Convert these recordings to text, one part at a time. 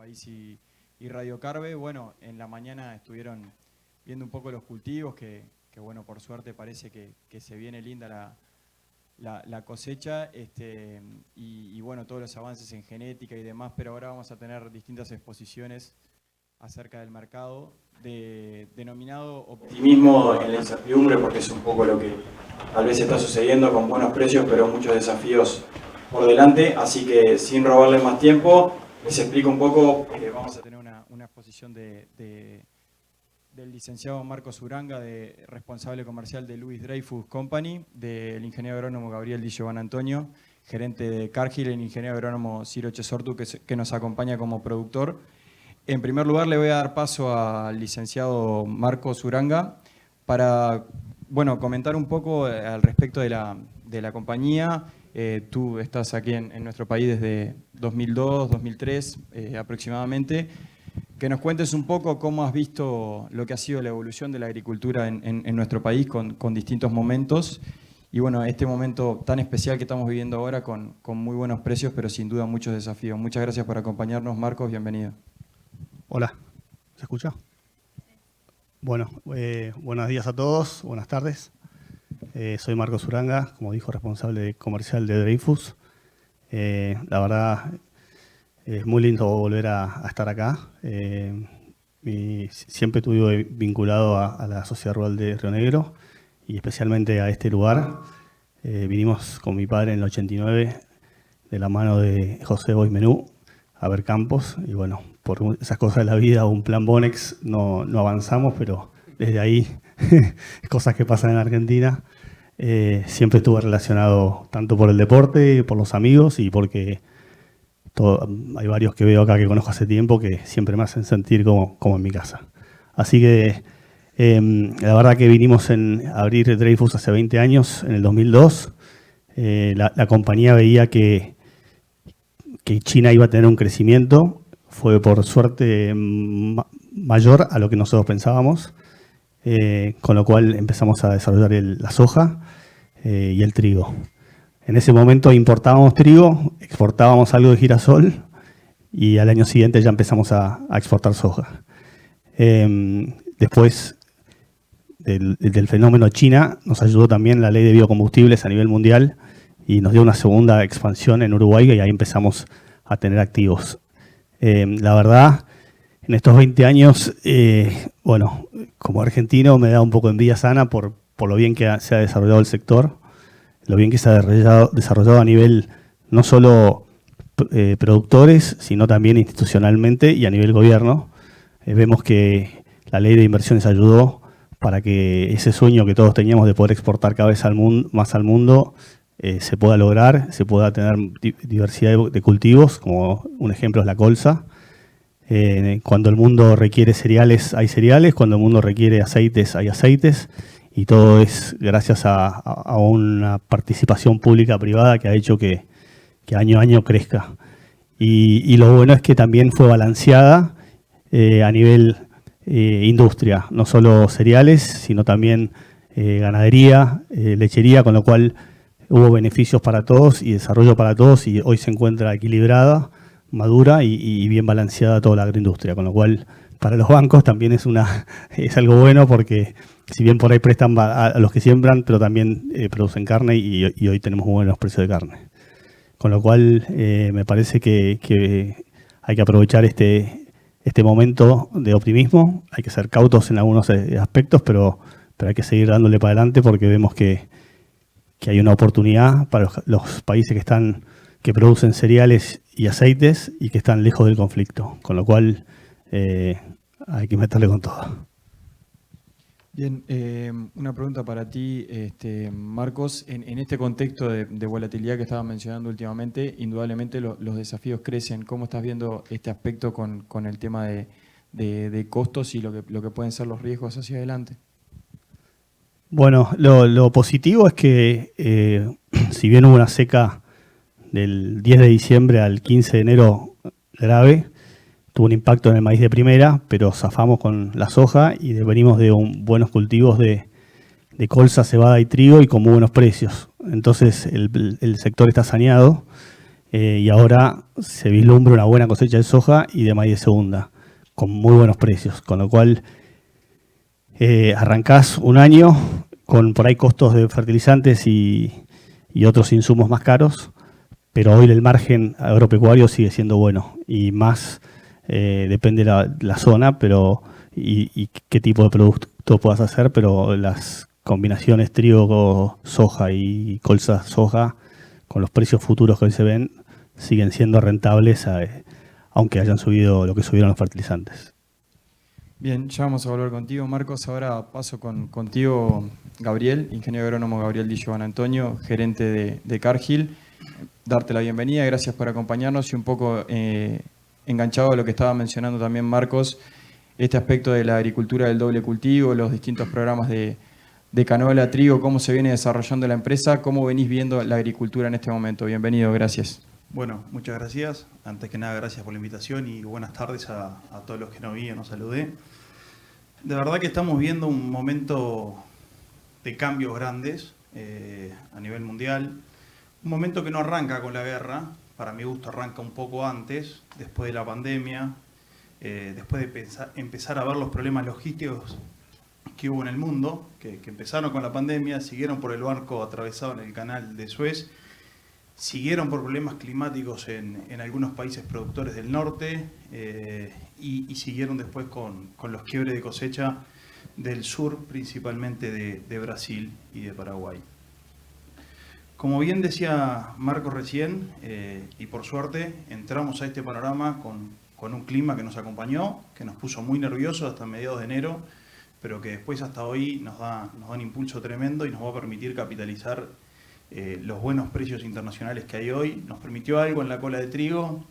País y Radio Carve. Bueno, en la mañana estuvieron viendo un poco los cultivos, que bueno, por suerte parece que se viene linda la cosecha, y bueno, todos los avances en genética y demás, pero ahora vamos a tener distintas exposiciones acerca del mercado, denominado optimismo en la incertidumbre, porque es un poco lo que tal vez está sucediendo, con buenos precios, pero muchos desafíos por delante. Así que sin robarle más tiempo, les explico un poco. Vamos a tener una exposición del licenciado Marcos Uranga, responsable comercial de Louis Dreyfus Company, del ingeniero agrónomo Gabriel Di Giovanni Antonio, gerente de Cargill, el ingeniero agrónomo Ciro Chesortu, que nos acompaña como productor. En primer lugar, le voy a dar paso al licenciado Marcos Uranga para, bueno, comentar un poco al respecto de la compañía. Tú estás aquí en nuestro país desde 2002, 2003 aproximadamente. Que nos cuentes un poco cómo has visto lo que ha sido la evolución de la agricultura en nuestro país con distintos momentos. Y bueno, este momento tan especial que estamos viviendo ahora con muy buenos precios, pero sin duda muchos desafíos. Muchas gracias por acompañarnos, Marcos. Bienvenido. Hola, ¿se escucha? Bueno, buenos días a todos, buenas tardes. Soy Marcos Uranga, como dijo, responsable comercial de Dreyfus. La verdad, es muy lindo volver a estar acá. Siempre estuve vinculado a la Sociedad Rural de Río Negro y especialmente a este lugar. Vinimos con mi padre en el 89 de la mano de José Boix Menú a ver campos y bueno, por esas cosas de la vida, un plan Bonex, no avanzamos, pero desde ahí, cosas que pasan en Argentina, siempre estuve relacionado tanto por el deporte, por los amigos y porque hay varios que veo acá que conozco hace tiempo que siempre me hacen sentir como en mi casa. Así que la verdad que vinimos a abrir Dreyfus hace 20 años, en el 2002. La compañía veía que China iba a tener un crecimiento, fue por suerte mayor a lo que nosotros pensábamos, con lo cual empezamos a desarrollar la soja y el trigo. En ese momento importábamos trigo, exportábamos algo de girasol y al año siguiente ya empezamos a exportar soja. Después del fenómeno China nos ayudó también la ley de biocombustibles a nivel mundial y nos dio una segunda expansión en Uruguay y ahí empezamos a tener activos. La verdad, en estos 20 años, bueno, como argentino me da un poco de envidia sana por lo bien que se ha desarrollado el sector, lo bien que se ha desarrollado a nivel no solo productores, sino también institucionalmente y a nivel gobierno. Vemos que la ley de inversiones ayudó para que ese sueño que todos teníamos de poder exportar cada vez más al mundo se pueda lograr, se pueda tener diversidad de cultivos, como un ejemplo es la colza. Cuando el mundo requiere cereales, hay cereales, cuando el mundo requiere aceites, hay aceites, y todo es gracias a una participación pública-privada que ha hecho que año a año crezca. Y lo bueno es que también fue balanceada a nivel industria, no solo cereales, sino también ganadería, lechería, con lo cual hubo beneficios para todos y desarrollo para todos y hoy se encuentra equilibrada, madura y bien balanceada toda la agroindustria, con lo cual para los bancos también es algo bueno porque si bien por ahí prestan a los que siembran, pero también producen carne y hoy tenemos buenos precios de carne. Con lo cual me parece que hay que aprovechar este momento de optimismo, hay que ser cautos en algunos aspectos, pero hay que seguir dándole para adelante porque vemos que hay una oportunidad para los países que producen cereales y aceites y que están lejos del conflicto, con lo cual hay que meterle con todo. Bien, una pregunta para ti, Marcos. En este contexto de volatilidad que estabas mencionando últimamente, indudablemente los desafíos crecen. ¿Cómo estás viendo este aspecto con el tema de costos y lo que pueden ser los riesgos hacia adelante? Bueno, lo positivo es que si bien hubo una seca del 10 de diciembre al 15 de enero grave, tuvo un impacto en el maíz de primera, pero zafamos con la soja y venimos de buenos cultivos de colza, cebada y trigo y con muy buenos precios. Entonces el sector está saneado y ahora se vislumbra una buena cosecha de soja y de maíz de segunda, con muy buenos precios, con lo cual arrancás un año con por ahí costos de fertilizantes y otros insumos más caros, pero hoy el margen agropecuario sigue siendo bueno y más depende la zona y qué tipo de producto puedas hacer, pero las combinaciones trigo, soja y colza soja con los precios futuros que hoy se ven siguen siendo rentables aunque hayan subido lo que subieron los fertilizantes. Bien, ya vamos a volver contigo, Marcos. Ahora paso contigo, Gabriel, ingeniero agrónomo Gabriel Di Giovanni Antonio, gerente de Cargill. Darte la bienvenida, gracias por acompañarnos y un poco enganchado a lo que estaba mencionando también Marcos, este aspecto de la agricultura del doble cultivo, los distintos programas de canola, trigo, cómo se viene desarrollando la empresa, cómo venís viendo la agricultura en este momento. Bienvenido, gracias. Bueno, muchas gracias. Antes que nada, gracias por la invitación y buenas tardes a todos los que nos vi y nos saludé. De verdad que estamos viendo un momento de cambios grandes a nivel mundial. Un momento que no arranca con la guerra, para mi gusto arranca un poco antes, después de la pandemia, después de empezar a ver los problemas logísticos que hubo en el mundo, que empezaron con la pandemia, siguieron por el barco atravesado en el canal de Suez, siguieron por problemas climáticos en algunos países productores del norte y siguieron después con los quiebres de cosecha del sur, principalmente de Brasil y de Paraguay. Como bien decía Marco recién, y por suerte, entramos a este panorama con un clima que nos acompañó, que nos puso muy nerviosos hasta mediados de enero, pero que después hasta hoy nos da un impulso tremendo y nos va a permitir capitalizar los buenos precios internacionales que hay hoy. Nos permitió algo en la cola de trigo,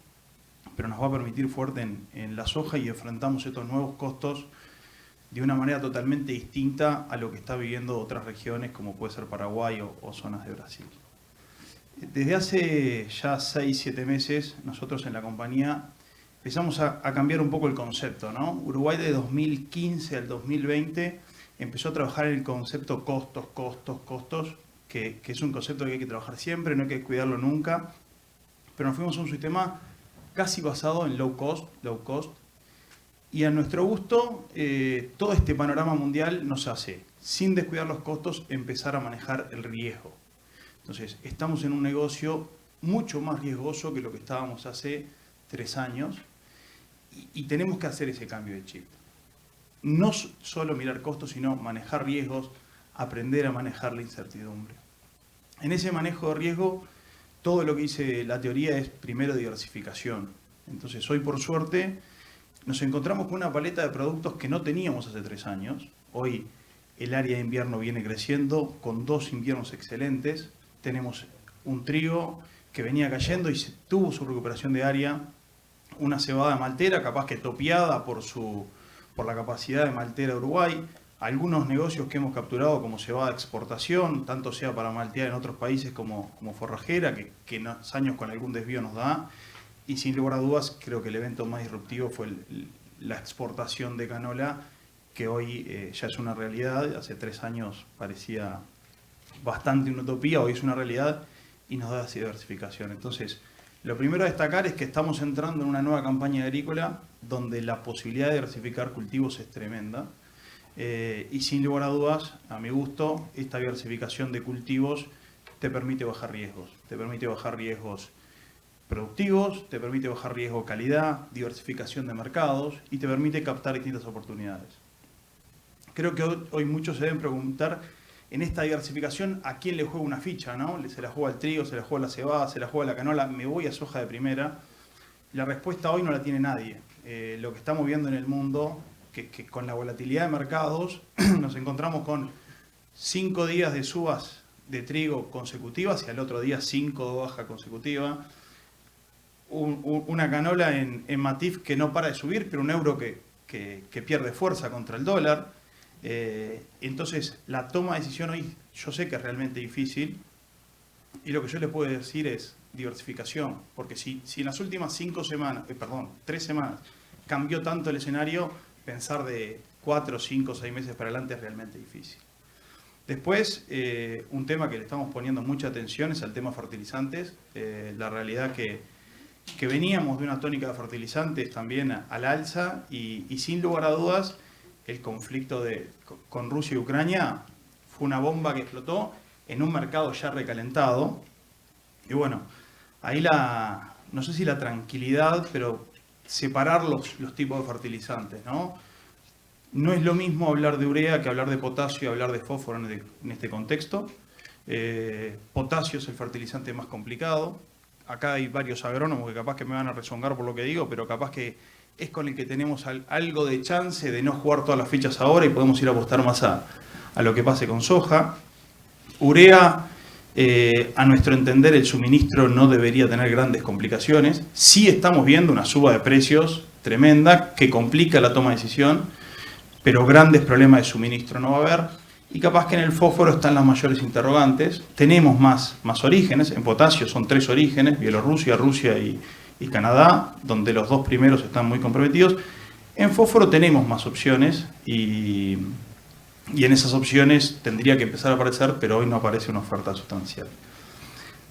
pero nos va a permitir fuerte en la soja y enfrentamos estos nuevos costos de una manera totalmente distinta a lo que está viviendo otras regiones como puede ser Paraguay o zonas de Brasil. Desde hace ya 6-7 meses nosotros en la compañía empezamos a cambiar un poco el concepto, ¿no? Uruguay de 2015 al 2020 empezó a trabajar en el concepto costos, que es un concepto que hay que trabajar siempre, no hay que cuidarlo nunca, pero nos fuimos a un sistema casi basado en low cost, y a nuestro gusto todo este panorama mundial nos hace, sin descuidar los costos, empezar a manejar el riesgo. Entonces, estamos en un negocio mucho más riesgoso que lo que estábamos hace 3 años y tenemos que hacer ese cambio de chip. No solo mirar costos, sino manejar riesgos, aprender a manejar la incertidumbre. En ese manejo de riesgo, todo lo que dice la teoría es primero diversificación. Entonces, hoy por suerte nos encontramos con una paleta de productos que no teníamos hace 3 años. Hoy el área de invierno viene creciendo con 2 inviernos excelentes. Tenemos un trigo que venía cayendo y tuvo su recuperación de área. Una cebada maltera, capaz que topiada por la capacidad de maltera de Uruguay. Algunos negocios que hemos capturado como cebada de exportación, tanto sea para maltear en otros países como forrajera, que en los años con algún desvío nos da. Y sin lugar a dudas, creo que el evento más disruptivo fue la exportación de canola, que hoy ya es una realidad. Hace 3 años parecía bastante una utopía, hoy es una realidad y nos da esa diversificación. Entonces, lo primero a destacar es que estamos entrando en una nueva campaña agrícola donde la posibilidad de diversificar cultivos es tremenda. Y sin lugar a dudas, a mi gusto, esta diversificación de cultivos te permite bajar riesgos. Te permite bajar riesgos productivos, te permite bajar riesgo calidad, diversificación de mercados y te permite captar distintas oportunidades. Creo que hoy muchos se deben preguntar en esta diversificación a quién le juega una ficha, ¿no? Se la juega el trigo, se la juega la cebada, se la juega la canola, me voy a soja de primera. La respuesta hoy no la tiene nadie. Lo que estamos viendo en el mundo, que con la volatilidad de mercados nos encontramos con 5 días de subas de trigo consecutivas y al otro día 5 de baja consecutiva. Una canola en Matif que no para de subir, pero un euro que pierde fuerza contra el dólar. Entonces, la toma de decisión hoy yo sé que es realmente difícil y lo que yo les puedo decir es diversificación, porque si en las últimas 3 semanas cambió tanto el escenario, pensar de 4, 5, 6 meses para adelante es realmente difícil. Después, un tema que le estamos poniendo mucha atención es al tema fertilizantes. La realidad que veníamos de una tónica de fertilizantes también al alza y sin lugar a dudas el conflicto con Rusia y Ucrania fue una bomba que explotó en un mercado ya recalentado. Y bueno, ahí no sé si la tranquilidad, pero separar los tipos de fertilizantes, ¿no? No es lo mismo hablar de urea que hablar de potasio y hablar de fósforo en este contexto. Potasio es el fertilizante más complicado. Acá hay varios agrónomos que capaz que me van a rezongar por lo que digo, pero capaz que es con el que tenemos algo de chance de no jugar todas las fichas ahora y podemos ir a apostar más a lo que pase con soja. Urea, a nuestro entender, el suministro no debería tener grandes complicaciones. Sí estamos viendo una suba de precios tremenda que complica la toma de decisión, pero grandes problemas de suministro no va a haber. Y capaz que en el fósforo están las mayores interrogantes. Tenemos más orígenes. En potasio son 3 orígenes: Bielorrusia, Rusia y Canadá, donde los 2 primeros están muy comprometidos. En fósforo tenemos más opciones y en esas opciones tendría que empezar a aparecer, pero hoy no aparece una oferta sustancial.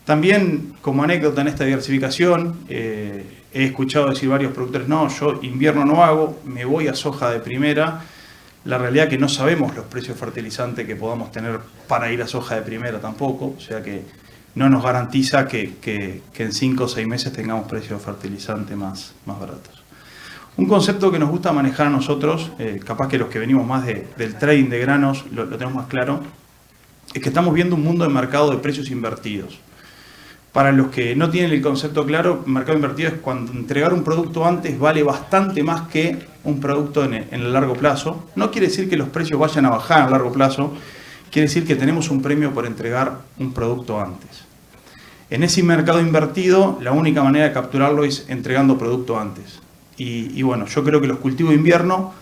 También, como anécdota en esta diversificación, he escuchado decir varios productores: no, yo invierno no hago, me voy a soja de primera. La realidad es que no sabemos los precios fertilizantes que podamos tener para ir a soja de primera tampoco, o sea que no nos garantiza que en 5 o 6 meses tengamos precios de fertilizante más baratos. Un concepto que nos gusta manejar a nosotros, capaz que los que venimos más del trading de granos lo tenemos más claro, es que estamos viendo un mundo de mercado de precios invertidos. Para los que no tienen el concepto claro, mercado invertido es cuando entregar un producto antes vale bastante más que un producto en el largo plazo. No quiere decir que los precios vayan a bajar a largo plazo, quiere decir que tenemos un premio por entregar un producto antes. En ese mercado invertido, la única manera de capturarlo es entregando producto antes. Y bueno, yo creo que los cultivos de invierno,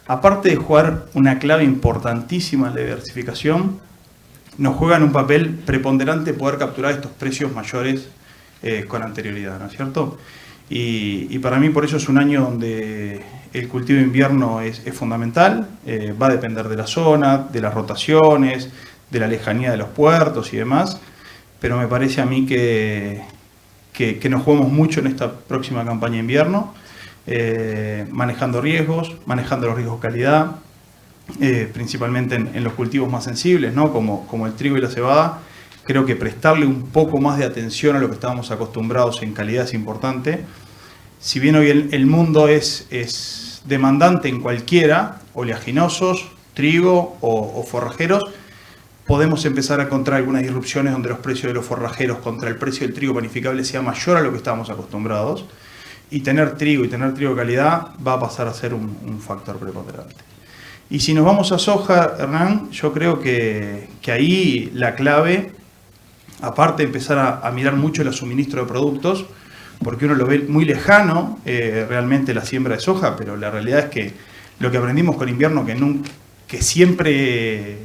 aparte de jugar una clave importantísima en la diversificación, nos juegan un papel preponderante poder capturar estos precios mayores con anterioridad, ¿no es cierto? Y para mí por eso es un año donde el cultivo de invierno es fundamental. Va a depender de la zona, de las rotaciones, de la lejanía de los puertos y demás, pero me parece a mí que nos jugamos mucho en esta próxima campaña de invierno, manejando riesgos, manejando los riesgos calidad, principalmente en los cultivos más sensibles, ¿no? como el trigo y la cebada. Creo que prestarle un poco más de atención a lo que estábamos acostumbrados en calidad es importante. Si bien hoy el mundo es demandante en cualquiera, oleaginosos, trigo o forrajeros, podemos empezar a encontrar algunas disrupciones donde los precios de los forrajeros contra el precio del trigo panificable sea mayor a lo que estábamos acostumbrados. Y tener trigo de calidad va a pasar a ser un factor preponderante. Y si nos vamos a soja, Hernán, yo creo que ahí la clave, aparte de empezar a mirar mucho el suministro de productos, porque uno lo ve muy lejano realmente la siembra de soja, pero la realidad es que lo que aprendimos con invierno, que siempre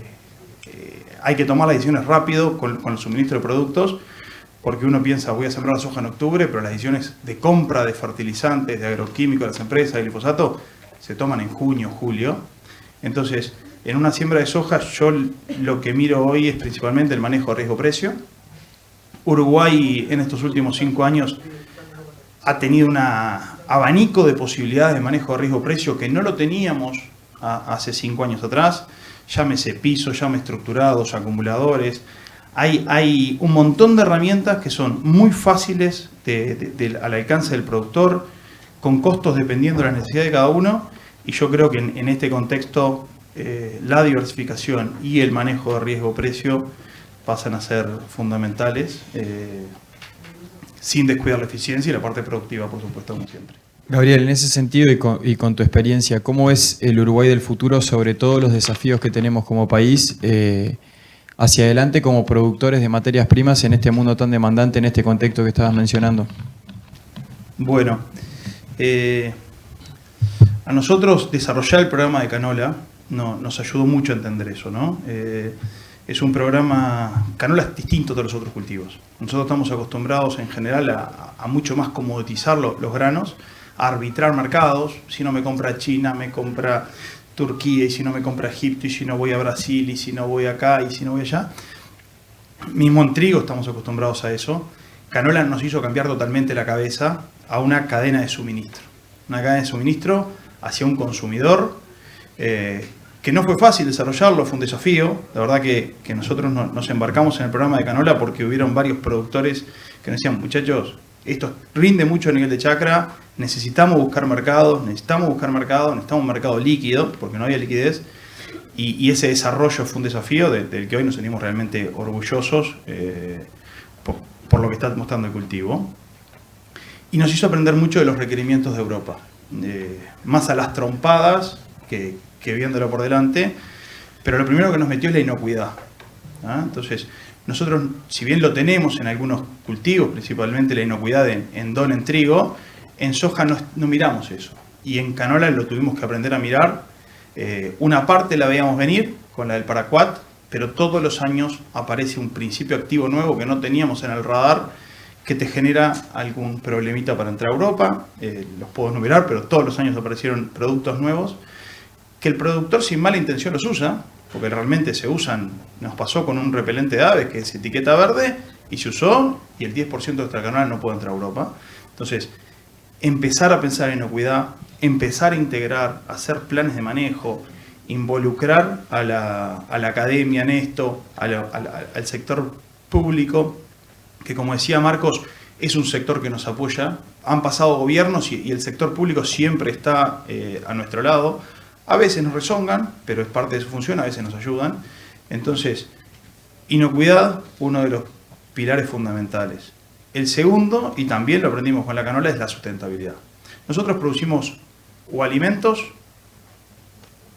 hay que tomar las decisiones rápido con el suministro de productos, porque uno piensa, voy a sembrar la soja en octubre, pero las decisiones de compra de fertilizantes, de agroquímicos de las empresas, de glifosato, se toman en junio, julio. Entonces, en una siembra de soja, yo lo que miro hoy es principalmente el manejo de riesgo-precio. Uruguay en estos últimos 5 años ha tenido un abanico de posibilidades de manejo de riesgo-precio que no lo teníamos hace 5 años atrás. Llámese piso, llámese estructurados, acumuladores. Hay un montón de herramientas que son muy fáciles al alcance del productor, con costos dependiendo de la necesidad de cada uno. Y yo creo que en este contexto la diversificación y el manejo de riesgo-precio pasan a ser fundamentales, sin descuidar la eficiencia y la parte productiva, por supuesto, como siempre. Gabriel, en ese sentido y con tu experiencia, ¿cómo es el Uruguay del futuro, sobre todos los desafíos que tenemos como país hacia adelante como productores de materias primas en este mundo tan demandante, en este contexto que estabas mencionando? Bueno, a nosotros desarrollar el programa de canola nos ayudó mucho a entender eso, ¿no? Es un programa, canola es distinto de los otros cultivos. Nosotros estamos acostumbrados en general a mucho más comoditizar los granos, a arbitrar mercados. Si no me compra China, me compra Turquía, y si no me compra Egipto, y si no voy a Brasil, y si no voy acá, y si no voy allá. Mismo en trigo estamos acostumbrados a eso. Canola nos hizo cambiar totalmente la cabeza a una cadena de suministro. Una cadena de suministro hacia un consumidor que no fue fácil desarrollarlo, fue un desafío. La verdad que nosotros nos embarcamos en el programa de Canola porque hubieron varios productores que nos decían, muchachos, esto rinde mucho a nivel de chacra, necesitamos buscar mercados, necesitamos un mercado líquido, porque no había liquidez, y ese desarrollo fue un desafío del que hoy nos sentimos realmente orgullosos por lo que está mostrando el cultivo. Y nos hizo aprender mucho de los requerimientos de Europa, más a las trompadas que viéndolo por delante, pero lo primero que nos metió es la inocuidad. Entonces, nosotros, si bien lo tenemos en algunos cultivos, principalmente la inocuidad en DON, en trigo, en soja no miramos eso. Y en canola lo tuvimos que aprender a mirar. Una parte la veíamos venir con la del paraquat, pero todos los años aparece un principio activo nuevo que no teníamos en el radar, que te genera algún problemita para entrar a Europa. Los puedo enumerar, pero todos los años aparecieron productos nuevos que el productor sin mala intención los usa, porque realmente se usan. Nos pasó con un repelente de aves que es etiqueta verde y se usó, y el 10% de nuestra canola no puede entrar a Europa. Entonces, empezar a pensar en inocuidad, empezar a integrar, hacer planes de manejo, involucrar a la academia en esto, al sector público, que como decía Marcos, es un sector que nos apoya. Han pasado gobiernos y el sector público siempre está a nuestro lado. A veces nos rezongan, pero es parte de su función, a veces nos ayudan. Entonces, inocuidad, uno de los pilares fundamentales. El segundo, y también lo aprendimos con la canola, es la sustentabilidad. Nosotros producimos o alimentos,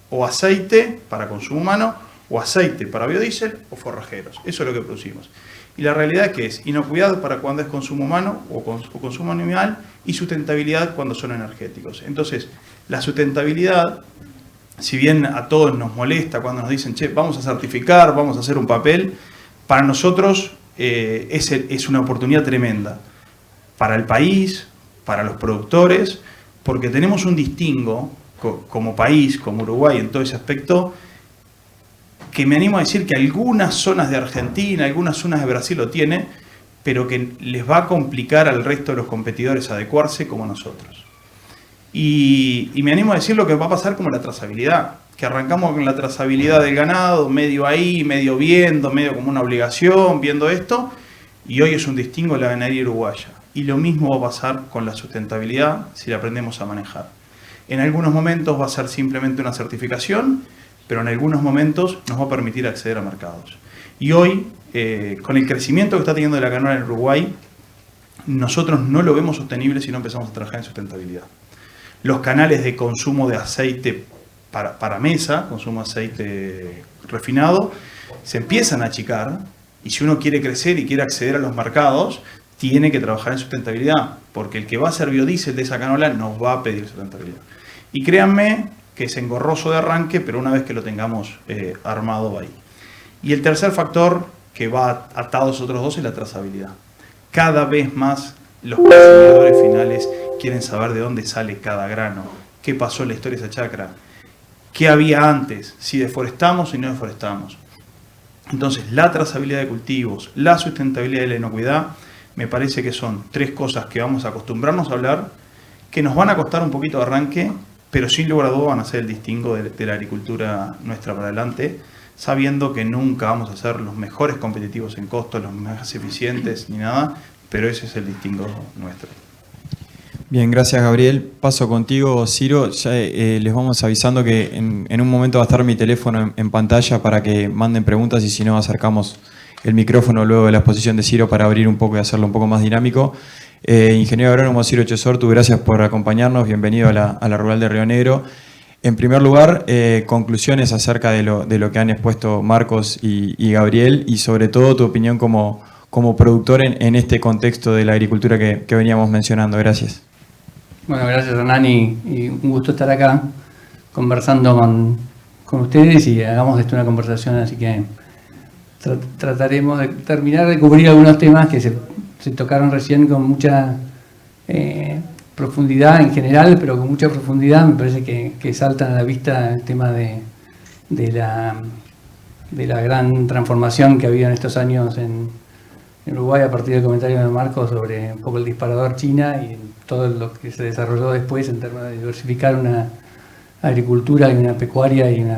o aceite para consumo humano, o aceite para biodiesel, o forrajeros. Eso es lo que producimos. Y la realidad es que es inocuidad para cuando es consumo humano o consumo animal, y sustentabilidad cuando son energéticos. Entonces, la sustentabilidad, si bien a todos nos molesta cuando nos dicen, che, vamos a certificar, vamos a hacer un papel, para nosotros es una oportunidad tremenda. Para el país, para los productores, porque tenemos un distingo como país, como Uruguay, en todo ese aspecto, que me animo a decir que algunas zonas de Argentina, algunas zonas de Brasil lo tienen, pero que les va a complicar al resto de los competidores adecuarse como nosotros. Y me animo a decir lo que va a pasar como la trazabilidad, que arrancamos con la trazabilidad del ganado, medio ahí, medio viendo, medio como una obligación, viendo esto, y hoy es un distingo de la ganadería uruguaya. Y lo mismo va a pasar con la sustentabilidad si la aprendemos a manejar. En algunos momentos va a ser simplemente una certificación, pero en algunos momentos nos va a permitir acceder a mercados. Y hoy, con el crecimiento que está teniendo la canola en Uruguay, nosotros no lo vemos sostenible si no empezamos a trabajar en sustentabilidad. Los canales de consumo de aceite para mesa, consumo de aceite refinado, se empiezan a achicar, y si uno quiere crecer y quiere acceder a los mercados, tiene que trabajar en sustentabilidad, porque el que va a hacer biodiesel de esa canola nos va a pedir sustentabilidad. Y créanme que es engorroso de arranque, pero una vez que lo tengamos armado va ahí. Y el tercer factor que va atado a los otros dos es la trazabilidad. Cada vez más los consumidores finales quieren saber de dónde sale cada grano, qué pasó en la historia de esa chacra, qué había antes, si deforestamos y no deforestamos. Entonces, la trazabilidad de cultivos, la sustentabilidad y la inocuidad, me parece que son tres cosas que vamos a acostumbrarnos a hablar, que nos van a costar un poquito de arranque, pero sin lugar a dudas van a ser el distingo de la agricultura nuestra para adelante, sabiendo que nunca vamos a ser los mejores competitivos en costos, los más eficientes ni nada, pero ese es el distingo nuestro. Bien, gracias Gabriel. Paso contigo, Ciro. Ya, les vamos avisando que en un momento va a estar mi teléfono en pantalla para que manden preguntas, y si no acercamos el micrófono luego de la exposición de Ciro para abrir un poco y hacerlo un poco más dinámico. Ingeniero agrónomo Ciro Chesortu, gracias por acompañarnos. Bienvenido a la Rural de Río Negro. En primer lugar, conclusiones acerca de lo que han expuesto Marcos y Gabriel, y sobre todo tu opinión como productor en este contexto de la agricultura que veníamos mencionando. Gracias. Bueno, gracias Hernán, y un gusto estar acá conversando con ustedes, y hagamos de esto una conversación, así que trataremos de terminar de cubrir algunos temas que se tocaron recién con mucha profundidad en general, pero con mucha profundidad. Me parece que saltan a la vista el tema de la gran transformación que ha habido en estos años en Uruguay a partir del comentario de Marcos sobre un poco el disparador China y todo lo que se desarrolló después en términos de diversificar una agricultura y una pecuaria y un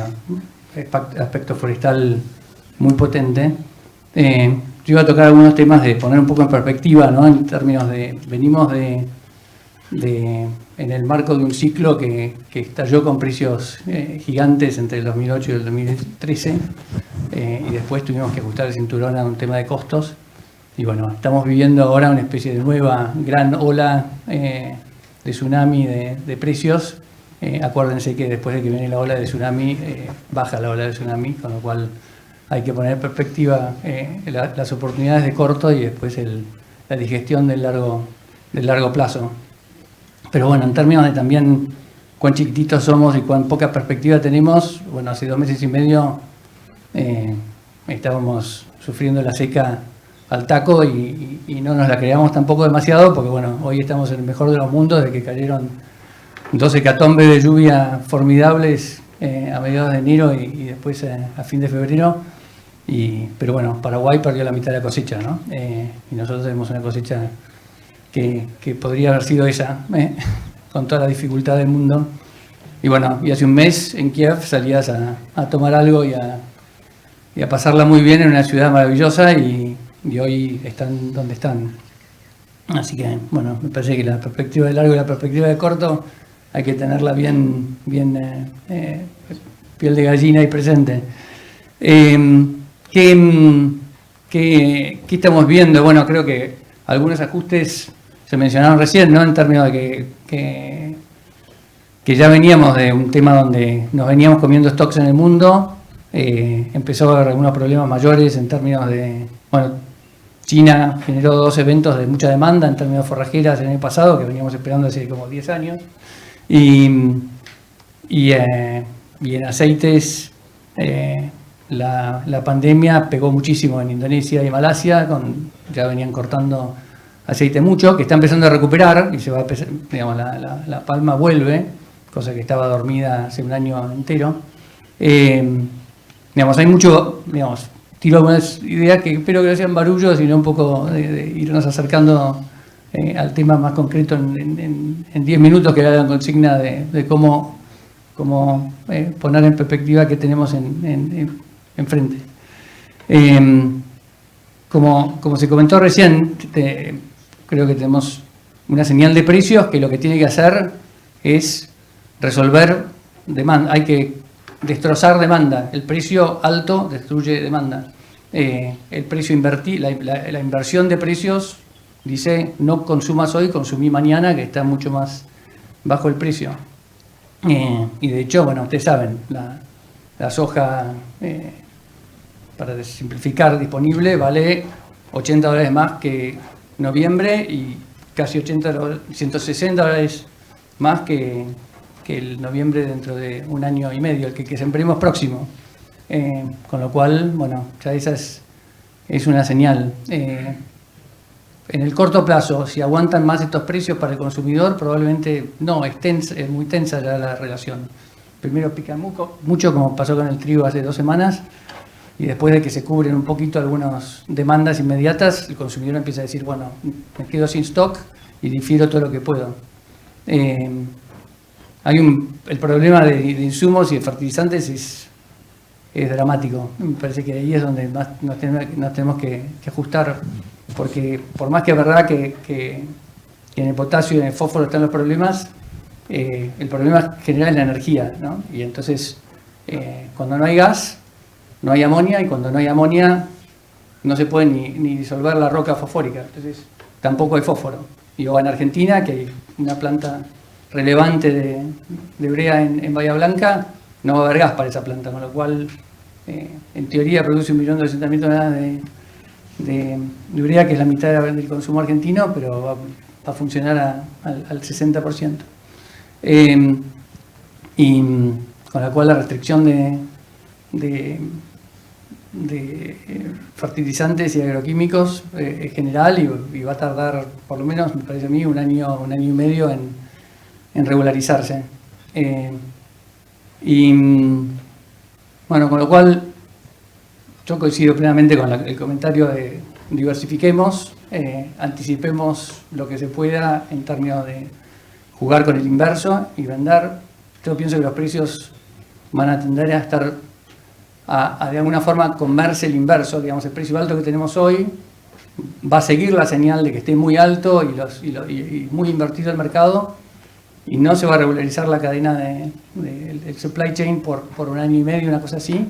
aspecto forestal muy potente. Yo iba a tocar algunos temas de poner un poco en perspectiva, ¿no? En términos de, venimos en el marco de un ciclo que estalló con precios gigantes entre el 2008 y el 2013 y después tuvimos que ajustar el cinturón a un tema de costos y bueno, estamos viviendo ahora una especie de nueva gran ola de tsunami de precios. Acuérdense que después de que viene la ola de tsunami baja la ola de tsunami, con lo cual hay que poner en perspectiva las oportunidades de corto y después la digestión del largo plazo. Pero bueno, en términos de también cuán chiquititos somos y cuán poca perspectiva tenemos, bueno, hace 2 meses y medio estábamos sufriendo la seca al taco y no nos la creamos tampoco demasiado, porque bueno, hoy estamos en el mejor de los mundos, de que cayeron 2 hecatombes de lluvia formidables a mediados de enero y después a fin de febrero. Pero bueno, Paraguay perdió la mitad de la cosecha, ¿no? Y nosotros tenemos una cosecha que podría haber sido esa, con toda la dificultad del mundo. Y bueno, y hace un mes en Kiev salías a tomar algo y a pasarla muy bien en una ciudad maravillosa y hoy están donde están. Así que, bueno, me parece que la perspectiva de largo y la perspectiva de corto hay que tenerla bien piel de gallina y presente. ¿Qué estamos viendo? Bueno, creo que algunos ajustes se mencionaron recién, ¿no? En términos de que ya veníamos de un tema donde nos veníamos comiendo stocks en el mundo. Empezó a haber algunos problemas mayores en términos de... Bueno, China generó 2 eventos de mucha demanda en términos de forrajeras el año pasado, que veníamos esperando hace como 10 años. Y en aceites, la pandemia pegó muchísimo en Indonesia y Malasia, ya venían cortando aceite mucho, que está empezando a recuperar y se va a empezar, digamos, la palma vuelve, cosa que estaba dormida hace un año entero. Digamos, hay mucho, digamos, tiro algunas ideas que espero que no sean barullos, sino un poco de irnos acercando al tema más concreto en 10 minutos, que era la consigna de cómo poner en perspectiva qué tenemos enfrente. Como se comentó recién, creo que tenemos una señal de precios que lo que tiene que hacer es resolver demanda. Hay que destrozar demanda. El precio alto destruye demanda. El precio la inversión de precios dice no consumas hoy, consumí mañana, que está mucho más bajo el precio. Y de hecho, bueno, ustedes saben, la soja, para simplificar, disponible, vale $80 más que noviembre y casi $160 más que el noviembre dentro de un año y medio, el que sembremos próximo. Con lo cual, bueno, ya esa es una señal. En el corto plazo, si aguantan más estos precios para el consumidor, probablemente no, es muy tensa ya la relación. Primero pica mucho, como pasó con el trigo hace 2 semanas, y después de que se cubren un poquito algunas demandas inmediatas, el consumidor empieza a decir, bueno, me quedo sin stock y difiero todo lo que puedo. El problema de insumos y de fertilizantes es dramático. Me parece que ahí es donde más nos tenemos que ajustar, porque por más que es verdad que en el potasio y en el fósforo están los problemas, el problema general es la energía, ¿no? Y entonces, cuando no hay gas, no hay amonia, y cuando no hay amonia, no se puede ni disolver la roca fosfórica, entonces tampoco hay fósforo. Y en Argentina, que hay una planta relevante de urea en Bahía Blanca, no va a haber gas para esa planta, con lo cual, en teoría, produce 1.200.000 toneladas de urea, que es la mitad del consumo argentino, pero va a funcionar al 60%. Y con la cual la restricción de fertilizantes y agroquímicos en general y va a tardar, por lo menos, me parece a mí, un año y medio en regularizarse. Bueno, con lo cual yo coincido plenamente con el comentario de diversifiquemos, anticipemos lo que se pueda en términos de jugar con el inverso y vender. Yo pienso que los precios van a tender a estar de alguna forma comerse el inverso, digamos, el precio alto que tenemos hoy va a seguir la señal de que esté muy alto y muy invertido el mercado y no se va a regularizar la cadena del supply chain por un año y medio, una cosa así,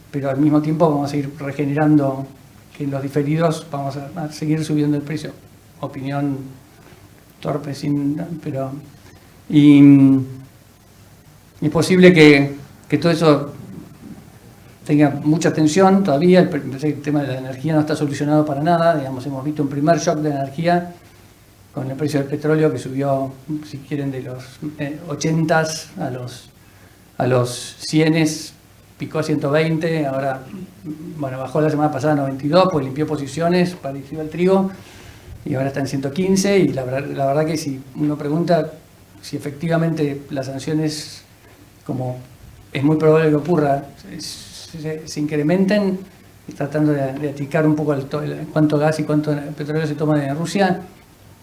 pero al mismo tiempo vamos a seguir regenerando que en los diferidos vamos a seguir subiendo el precio. Opinión torpe, pero y es posible que todo eso tenga mucha tensión todavía. El tema de la energía no está solucionado para nada. Digamos, hemos visto un primer shock de energía con el precio del petróleo que subió, si quieren, de los 80s a los 100s, picó a 120, ahora, bueno, bajó la semana pasada a 92, pues limpió posiciones, parecido al trigo, y ahora está en 115, y la verdad que si uno pregunta si efectivamente las sanciones, como es muy probable que ocurra, se incrementen, tratando de aticar un poco cuánto gas y cuánto petróleo se toma de Rusia,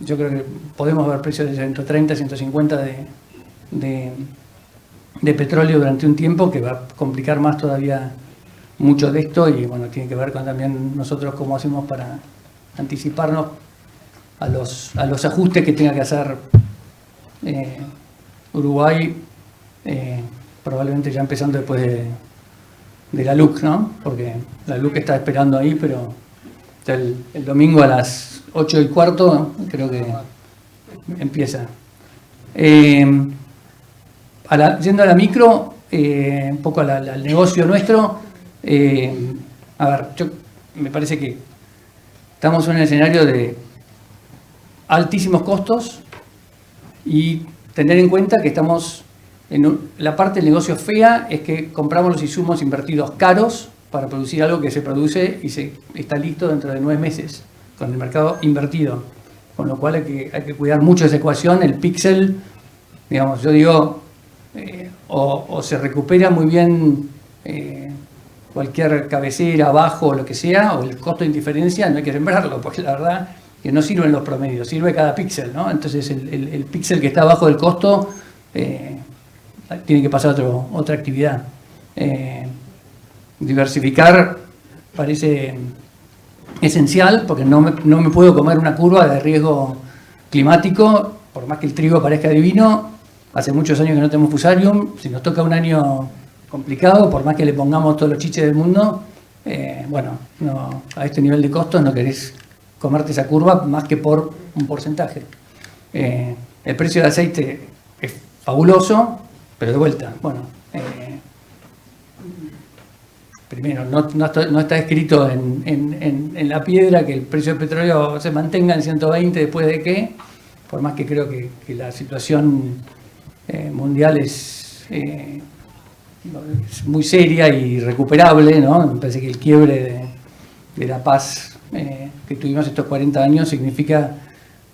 yo creo que podemos ver precios de 130, 150 de petróleo durante un tiempo, que va a complicar más todavía mucho de esto, y bueno, tiene que ver con también nosotros cómo hacemos para anticiparnos a los ajustes que tenga que hacer Uruguay, probablemente ya empezando después de la LUC, ¿no? Porque la LUC está esperando ahí, pero el domingo a las 8:15 creo que empieza. Yendo a la micro, un poco al negocio nuestro, a ver, me parece que estamos en un escenario de altísimos costos y tener en cuenta que estamos la parte del negocio fea es que compramos los insumos invertidos caros para producir algo que se produce y está listo dentro de 9 meses, con el mercado invertido. Con lo cual hay que cuidar mucho esa ecuación, el píxel, digamos, yo digo, o se recupera muy bien cualquier cabecera, abajo o lo que sea, o el costo de indiferencia, no hay que sembrarlo, porque la verdad que no sirven los promedios, sirve cada píxel, ¿no? Entonces el píxel que está abajo del costo tiene que pasar a otra actividad. Diversificar parece esencial, porque no me puedo comer una curva de riesgo climático, por más que el trigo parezca divino. Hace muchos años que no tenemos fusarium, si nos toca un año complicado, por más que le pongamos todos los chiches del mundo, bueno, a este nivel de costos no querés comerte esa curva más que por un porcentaje. El precio del aceite es fabuloso, pero de vuelta, bueno, primero, no está escrito en la piedra que el precio del petróleo se mantenga en 120 después de qué, por más que creo que la situación mundial es muy seria y recuperable, ¿no? Me parece que el quiebre de la paz que tuvimos estos 40 años significa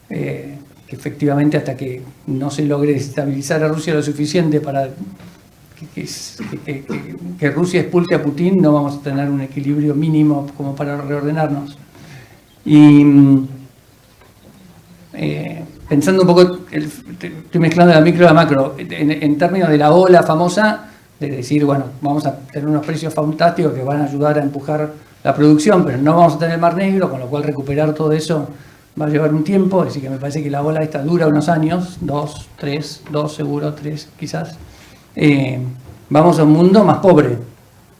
que efectivamente hasta que no se logre estabilizar a Rusia lo suficiente para que Rusia expulse a Putin, no vamos a tener un equilibrio mínimo como para reordenarnos. Y pensando un poco, estoy mezclando la micro y la macro, en términos de la ola famosa, de decir, bueno, vamos a tener unos precios fantásticos que van a ayudar a empujar la producción, pero no vamos a tener el Mar Negro, con lo cual recuperar todo eso va a llevar un tiempo, así que me parece que la ola esta dura unos años, 2 seguro, 3 quizás. Vamos a un mundo más pobre,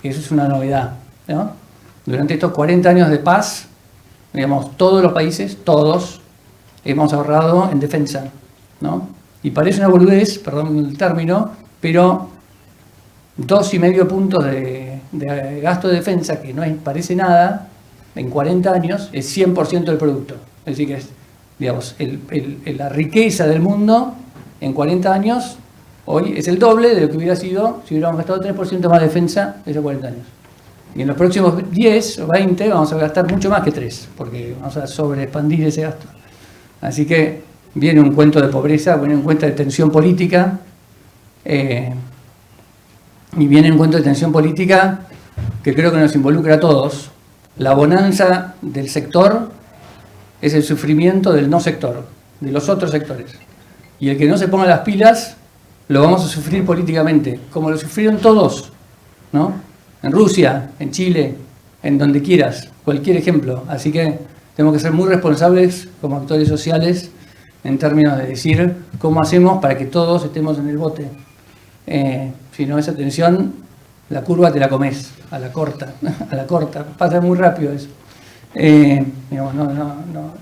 y eso es una novedad, ¿no? Durante estos 40 años de paz, digamos, todos los países, todos, hemos ahorrado en defensa, ¿no? Y parece una boludez, perdón el término, pero 2,5 puntos de gasto de defensa, que no parece nada, en 40 años, es 100% del producto. Es decir, que es, digamos, la riqueza del mundo en 40 años, hoy es el doble de lo que hubiera sido si hubiéramos gastado 3% más de defensa esos 40 años. Y en los próximos 10 o 20 vamos a gastar mucho más que 3, porque vamos a sobreexpandir ese gasto. Así que viene un cuento de pobreza, viene un cuento de tensión política, y viene un cuento de tensión política que creo que nos involucra a todos. La bonanza del sector es el sufrimiento del no sector, de los otros sectores. Y el que no se ponga las pilas, lo vamos a sufrir políticamente, como lo sufrieron todos, ¿no? En Rusia, en Chile, en donde quieras, cualquier ejemplo. Así que tenemos que ser muy responsables como actores sociales en términos de decir cómo hacemos para que todos estemos en el bote. Si no, esa tensión, la curva te la comes, a la corta, pasa muy rápido eso. Digamos, no.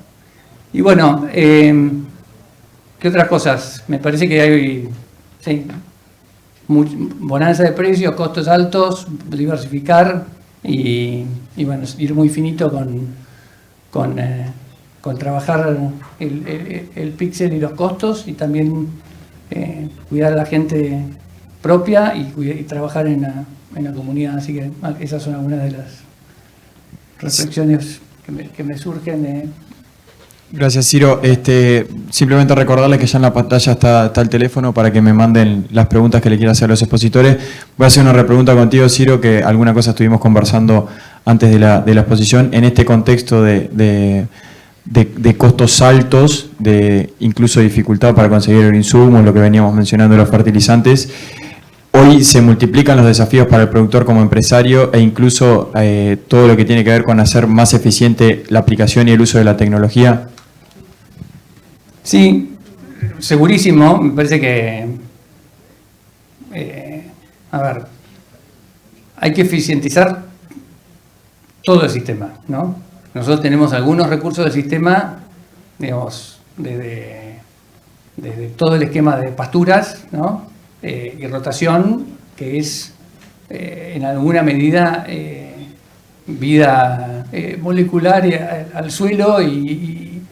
Y bueno, ¿qué otras cosas? Me parece que hay bonanza de precios, costos altos, diversificar y bueno, ir muy finito con trabajar el píxel y los costos, y también cuidar a la gente propia y trabajar en la comunidad. Así que esas son algunas de las reflexiones que me surgen. Gracias, Ciro. Simplemente recordarles que ya en la pantalla está el teléfono para que me manden las preguntas que le quieran hacer a los expositores. Voy a hacer una repregunta contigo, Ciro, que alguna cosa estuvimos conversando antes de la exposición. En este contexto de costos altos, de incluso dificultad para conseguir el insumo, lo que veníamos mencionando de los fertilizantes, hoy se multiplican los desafíos para el productor como empresario, e incluso todo lo que tiene que ver con hacer más eficiente la aplicación y el uso de la tecnología. Sí, segurísimo. Me parece que, hay que eficientizar todo el sistema, ¿no? Nosotros tenemos algunos recursos del sistema, digamos, desde todo el esquema de pasturas, ¿no? Y rotación, que es en alguna medida vida molecular al suelo y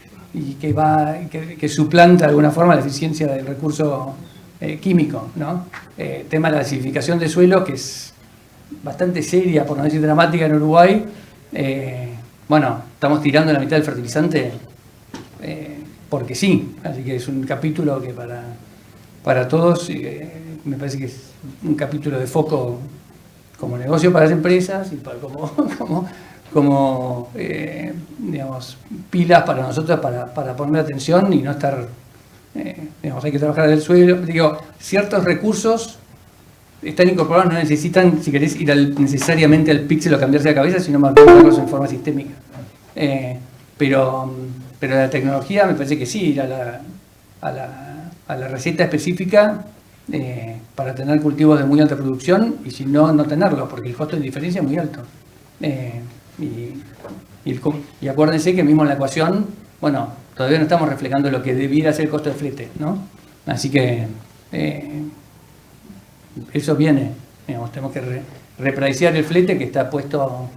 que suplanta de alguna forma la eficiencia del recurso químico, ¿no? Tema de la acidificación de suelo, que es bastante seria, por no decir dramática, en Uruguay. Bueno, estamos tirando la mitad del fertilizante porque sí, así que es un capítulo que para todos me parece que es un capítulo de foco como negocio para las empresas y como digamos, pilas para nosotros para poner atención y no estar, digamos, hay que trabajar del suelo. Digo, ciertos recursos están incorporados, no necesitan, si querés, ir necesariamente al píxel o cambiarse la cabeza, sino más bien hacerlos en forma sistémica. Pero la tecnología me parece que sí, ir a la receta específica para tener cultivos de muy alta producción, y si no, no tenerlos, porque el costo de diferencia es muy alto. Y acuérdense que mismo en la ecuación, bueno, todavía no estamos reflejando lo que debiera ser el costo de flete, ¿no? Así que eso viene, digamos, tenemos que repricear el flete que está puesto,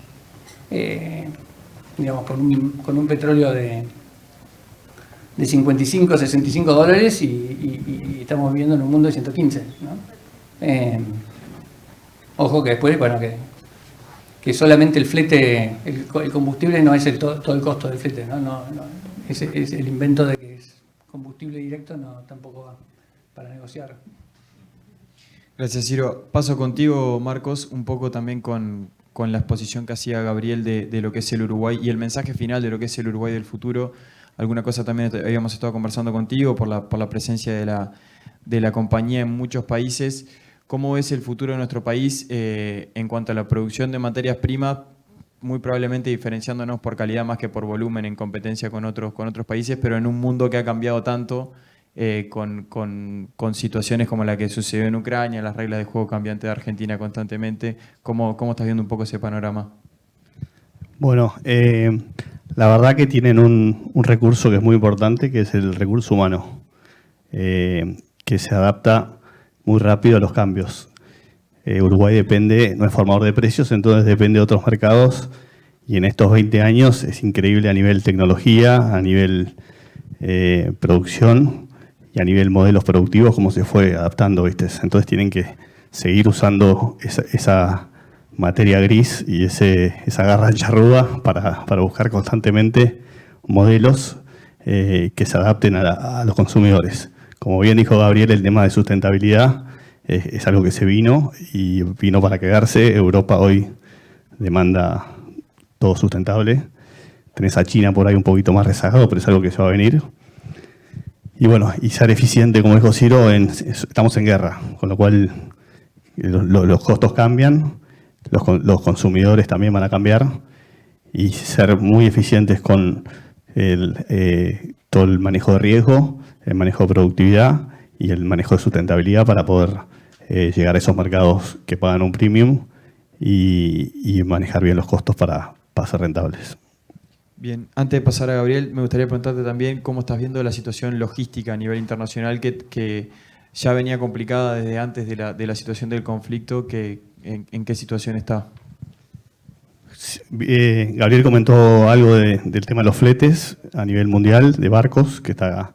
digamos, con un petróleo de 55, 65 dólares y estamos viviendo en un mundo de 115, ¿no? Ojo que después, bueno, que solamente el flete, el combustible no es todo el costo del flete, ¿no? Es el invento de que es combustible directo, no, tampoco va para negociar. Gracias, Ciro. Paso contigo, Marcos, un poco también con la exposición que hacía Gabriel de lo que es el Uruguay y el mensaje final de lo que es el Uruguay del futuro. Alguna cosa también habíamos estado conversando contigo por la presencia de la compañía en muchos países. ¿Cómo ves el futuro de nuestro país en cuanto a la producción de materias primas, muy probablemente diferenciándonos por calidad más que por volumen en competencia con otros países, pero en un mundo que ha cambiado tanto, con situaciones como la que sucedió en Ucrania, las reglas de juego cambiantes de Argentina constantemente? ¿Cómo estás viendo un poco ese panorama? Bueno, la verdad que tienen un recurso que es muy importante, que es el recurso humano, que se adapta muy rápido a los cambios. Uruguay no es formador de precios, entonces depende de otros mercados, y en estos 20 años es increíble a nivel tecnología, a nivel producción y a nivel modelos productivos cómo se fue adaptando, ¿viste? Entonces tienen que seguir usando esa materia gris y esa garra charruda para buscar constantemente modelos que se adapten a los consumidores. Como bien dijo Gabriel, el tema de sustentabilidad es algo que se vino y vino para quedarse. Europa hoy demanda todo sustentable. Tenés a China por ahí un poquito más rezagado, pero es algo que se va a venir. Y bueno, y ser eficiente, como dijo Ciro, estamos en guerra, con lo cual los costos cambian, los consumidores también van a cambiar, y ser muy eficientes con todo el manejo de riesgo, el manejo de productividad y el manejo de sustentabilidad para poder llegar a esos mercados que pagan un premium y manejar bien los costos para ser rentables. Bien, antes de pasar a Gabriel, me gustaría preguntarte también cómo estás viendo la situación logística a nivel internacional que ya venía complicada desde antes de la situación del conflicto. ¿En qué situación está? Gabriel comentó algo del tema de los fletes a nivel mundial, de barcos, que estaba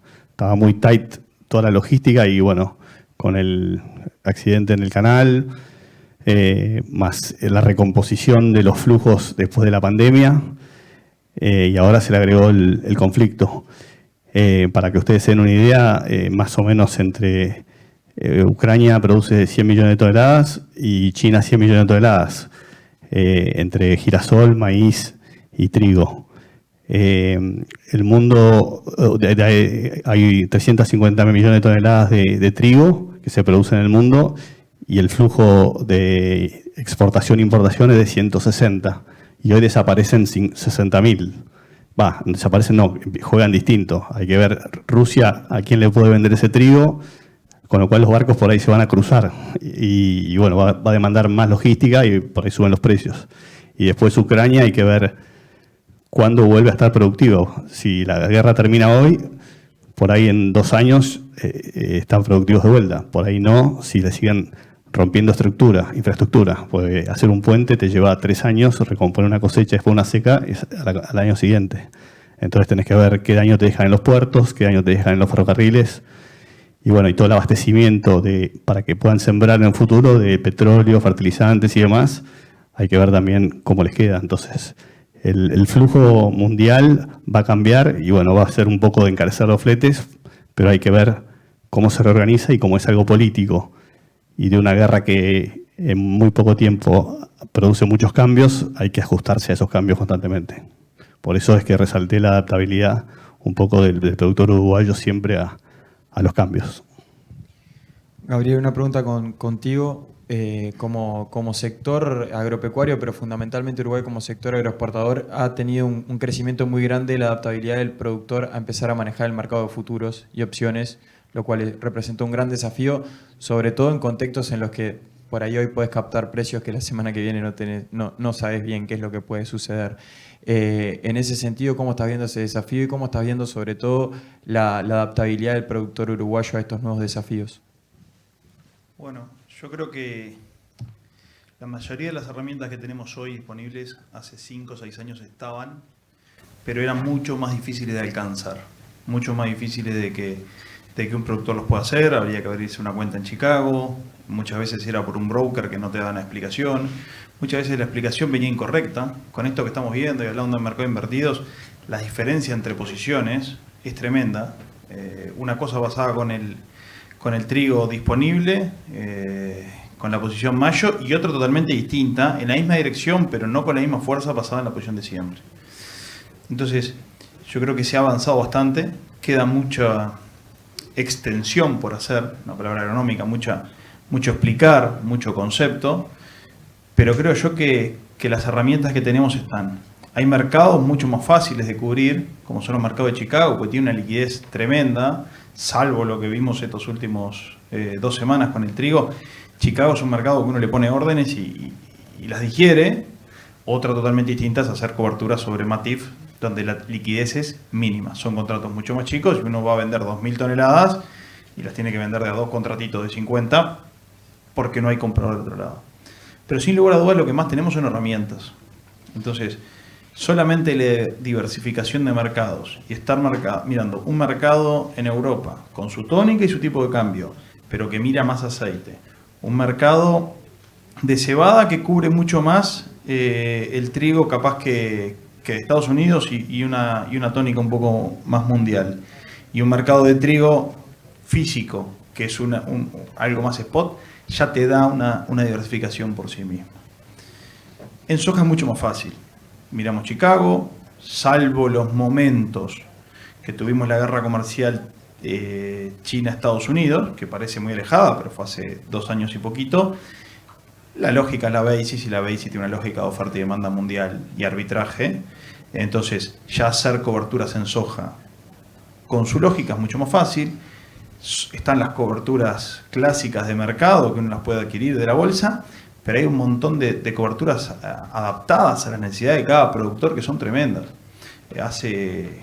muy tight toda la logística y bueno, con el accidente en el canal, más la recomposición de los flujos después de la pandemia, y ahora se le agregó el conflicto. Para que ustedes se den una idea, más o menos entre Ucrania produce 100 millones de toneladas y China 100 millones de toneladas, entre girasol, maíz y trigo. El mundo, hay 350 millones de toneladas de trigo que se produce en el mundo y el flujo de exportación e importación es de 160. Y hoy desaparecen 60.000. Desaparecen no, juegan distinto. Hay que ver Rusia a quién le puede vender ese trigo, con lo cual los barcos por ahí se van a cruzar. Y bueno, va a demandar más logística y por ahí suben los precios. Y después Ucrania hay que ver cuándo vuelve a estar productivo. Si la guerra termina hoy, por ahí en 2 años están productivos de vuelta. Por ahí no, si le siguen rompiendo infraestructura, porque hacer un puente te lleva 3 años, recomponer una cosecha después una seca es al año siguiente. Entonces tenés que ver qué daño te dejan en los puertos, qué daño te dejan en los ferrocarriles, y bueno, y todo el abastecimiento para que puedan sembrar en el futuro de petróleo, fertilizantes y demás, hay que ver también cómo les queda. Entonces, el flujo mundial va a cambiar y bueno, va a ser un poco de encarecer los fletes, pero hay que ver cómo se reorganiza y cómo es algo político. Y de una guerra que en muy poco tiempo produce muchos cambios, hay que ajustarse a esos cambios constantemente. Por eso es que resalté la adaptabilidad un poco del productor uruguayo siempre a los cambios. Gabriel, una pregunta contigo. Como sector agropecuario, pero fundamentalmente Uruguay como sector agroexportador, ha tenido un crecimiento muy grande la adaptabilidad del productor a empezar a manejar el mercado de futuros y opciones, lo cual representa un gran desafío, sobre todo en contextos en los que por ahí hoy puedes captar precios que la semana que viene no sabes bien qué es lo que puede suceder. En ese sentido, ¿cómo estás viendo ese desafío y cómo estás viendo sobre todo la adaptabilidad del productor uruguayo a estos nuevos desafíos? Bueno, yo creo que la mayoría de las herramientas que tenemos hoy disponibles hace 5 o 6 años estaban, pero eran mucho más difíciles de alcanzar, mucho más difíciles de que un productor los pueda hacer. Habría que abrirse una cuenta en Chicago, muchas veces era por un broker que no te daba una explicación, muchas veces la explicación venía incorrecta. Con esto que estamos viendo y hablando de mercados invertidos, la diferencia entre posiciones es tremenda. Una cosa basada con el trigo disponible, con la posición mayo, y otra totalmente distinta, en la misma dirección, pero no con la misma fuerza basada en la posición de siempre. Entonces, yo creo que se ha avanzado bastante, queda mucha extensión por hacer, una palabra agronómica, mucho explicar, mucho concepto, pero creo yo que las herramientas que tenemos están. Hay mercados mucho más fáciles de cubrir, como son los mercados de Chicago, que tiene una liquidez tremenda, salvo lo que vimos estos últimos 2 semanas con el trigo. Chicago es un mercado que uno le pone órdenes y las digiere. Otra totalmente distinta es hacer cobertura sobre MATIF, donde la liquidez es mínima. Son contratos mucho más chicos y uno va a vender 2.000 toneladas y las tiene que vender de a 2 contratitos de 50 porque no hay comprador del otro lado. Pero sin lugar a dudas lo que más tenemos son herramientas. Entonces, solamente la diversificación de mercados y estar mirando un mercado en Europa con su tónica y su tipo de cambio, pero que mira más aceite. Un mercado de cebada que cubre mucho más el trigo capaz que de Estados Unidos y una tónica un poco más mundial. Y un mercado de trigo físico, que es algo más spot, ya te da una diversificación por sí mismo. En soja es mucho más fácil. Miramos Chicago, salvo los momentos que tuvimos la guerra comercial China-Estados Unidos, que parece muy alejada, pero fue hace 2 años y poquito. La lógica es la basis, y la basis tiene una lógica de oferta y demanda mundial y arbitraje. Entonces, ya hacer coberturas en soja con su lógica es mucho más fácil. Están las coberturas clásicas de mercado que uno las puede adquirir de la bolsa, pero hay un montón de coberturas adaptadas a las necesidades de cada productor que son tremendas. Hace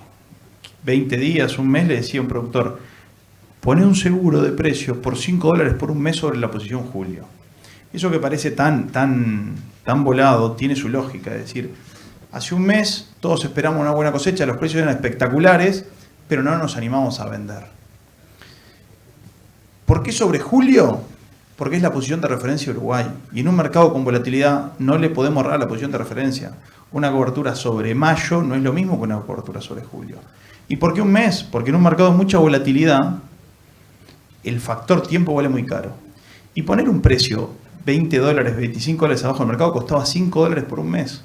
20 días, un mes, le decía a un productor: pone un seguro de precio por $5 por un mes sobre la posición julio. Eso que parece tan volado tiene su lógica. Es decir, hace un mes todos esperamos una buena cosecha, los precios eran espectaculares, pero no nos animamos a vender. ¿Por qué sobre julio? Porque es la posición de referencia de Uruguay. Y en un mercado con volatilidad no le podemos ahorrar la posición de referencia. Una cobertura sobre mayo no es lo mismo que una cobertura sobre julio. ¿Y por qué un mes? Porque en un mercado de mucha volatilidad el factor tiempo vale muy caro. Y poner un precio $20, $25 abajo del mercado costaba $5 por un mes.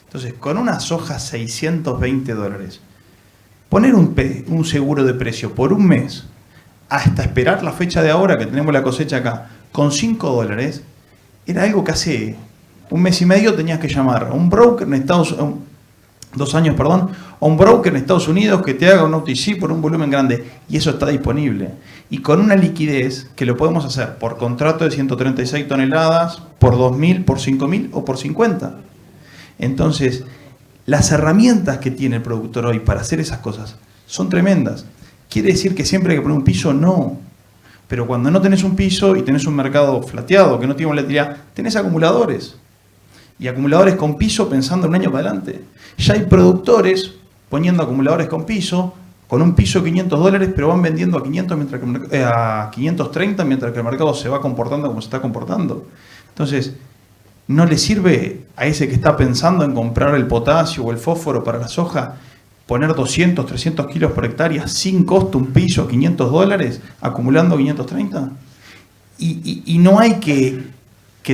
Entonces, con una soja $620, poner un seguro de precio por un mes, hasta esperar la fecha de ahora que tenemos la cosecha acá, con $5, era algo que hace un mes y medio tenías que llamar a un broker en Estados Unidos, 2 años, perdón, a un broker en Estados Unidos que te haga un OTC por un volumen grande, y eso está disponible. Y con una liquidez que lo podemos hacer por contrato de 136 toneladas, por 2.000, por 5.000 o por 50. Entonces, las herramientas que tiene el productor hoy para hacer esas cosas son tremendas. ¿Quiere decir que siempre hay que poner un piso? No. Pero cuando no tenés un piso y tenés un mercado flateado, que no tiene volatilidad, tenés acumuladores. Y acumuladores con piso pensando un año para adelante. Ya hay productores poniendo acumuladores con piso, con un piso de $500, pero van vendiendo a 500 a 530 mientras que el mercado se va comportando como se está comportando. Entonces, no le sirve a ese que está pensando en comprar el potasio o el fósforo para la soja poner 200, 300 kilos por hectárea sin costo, un piso, $500, acumulando 530. Y no hay que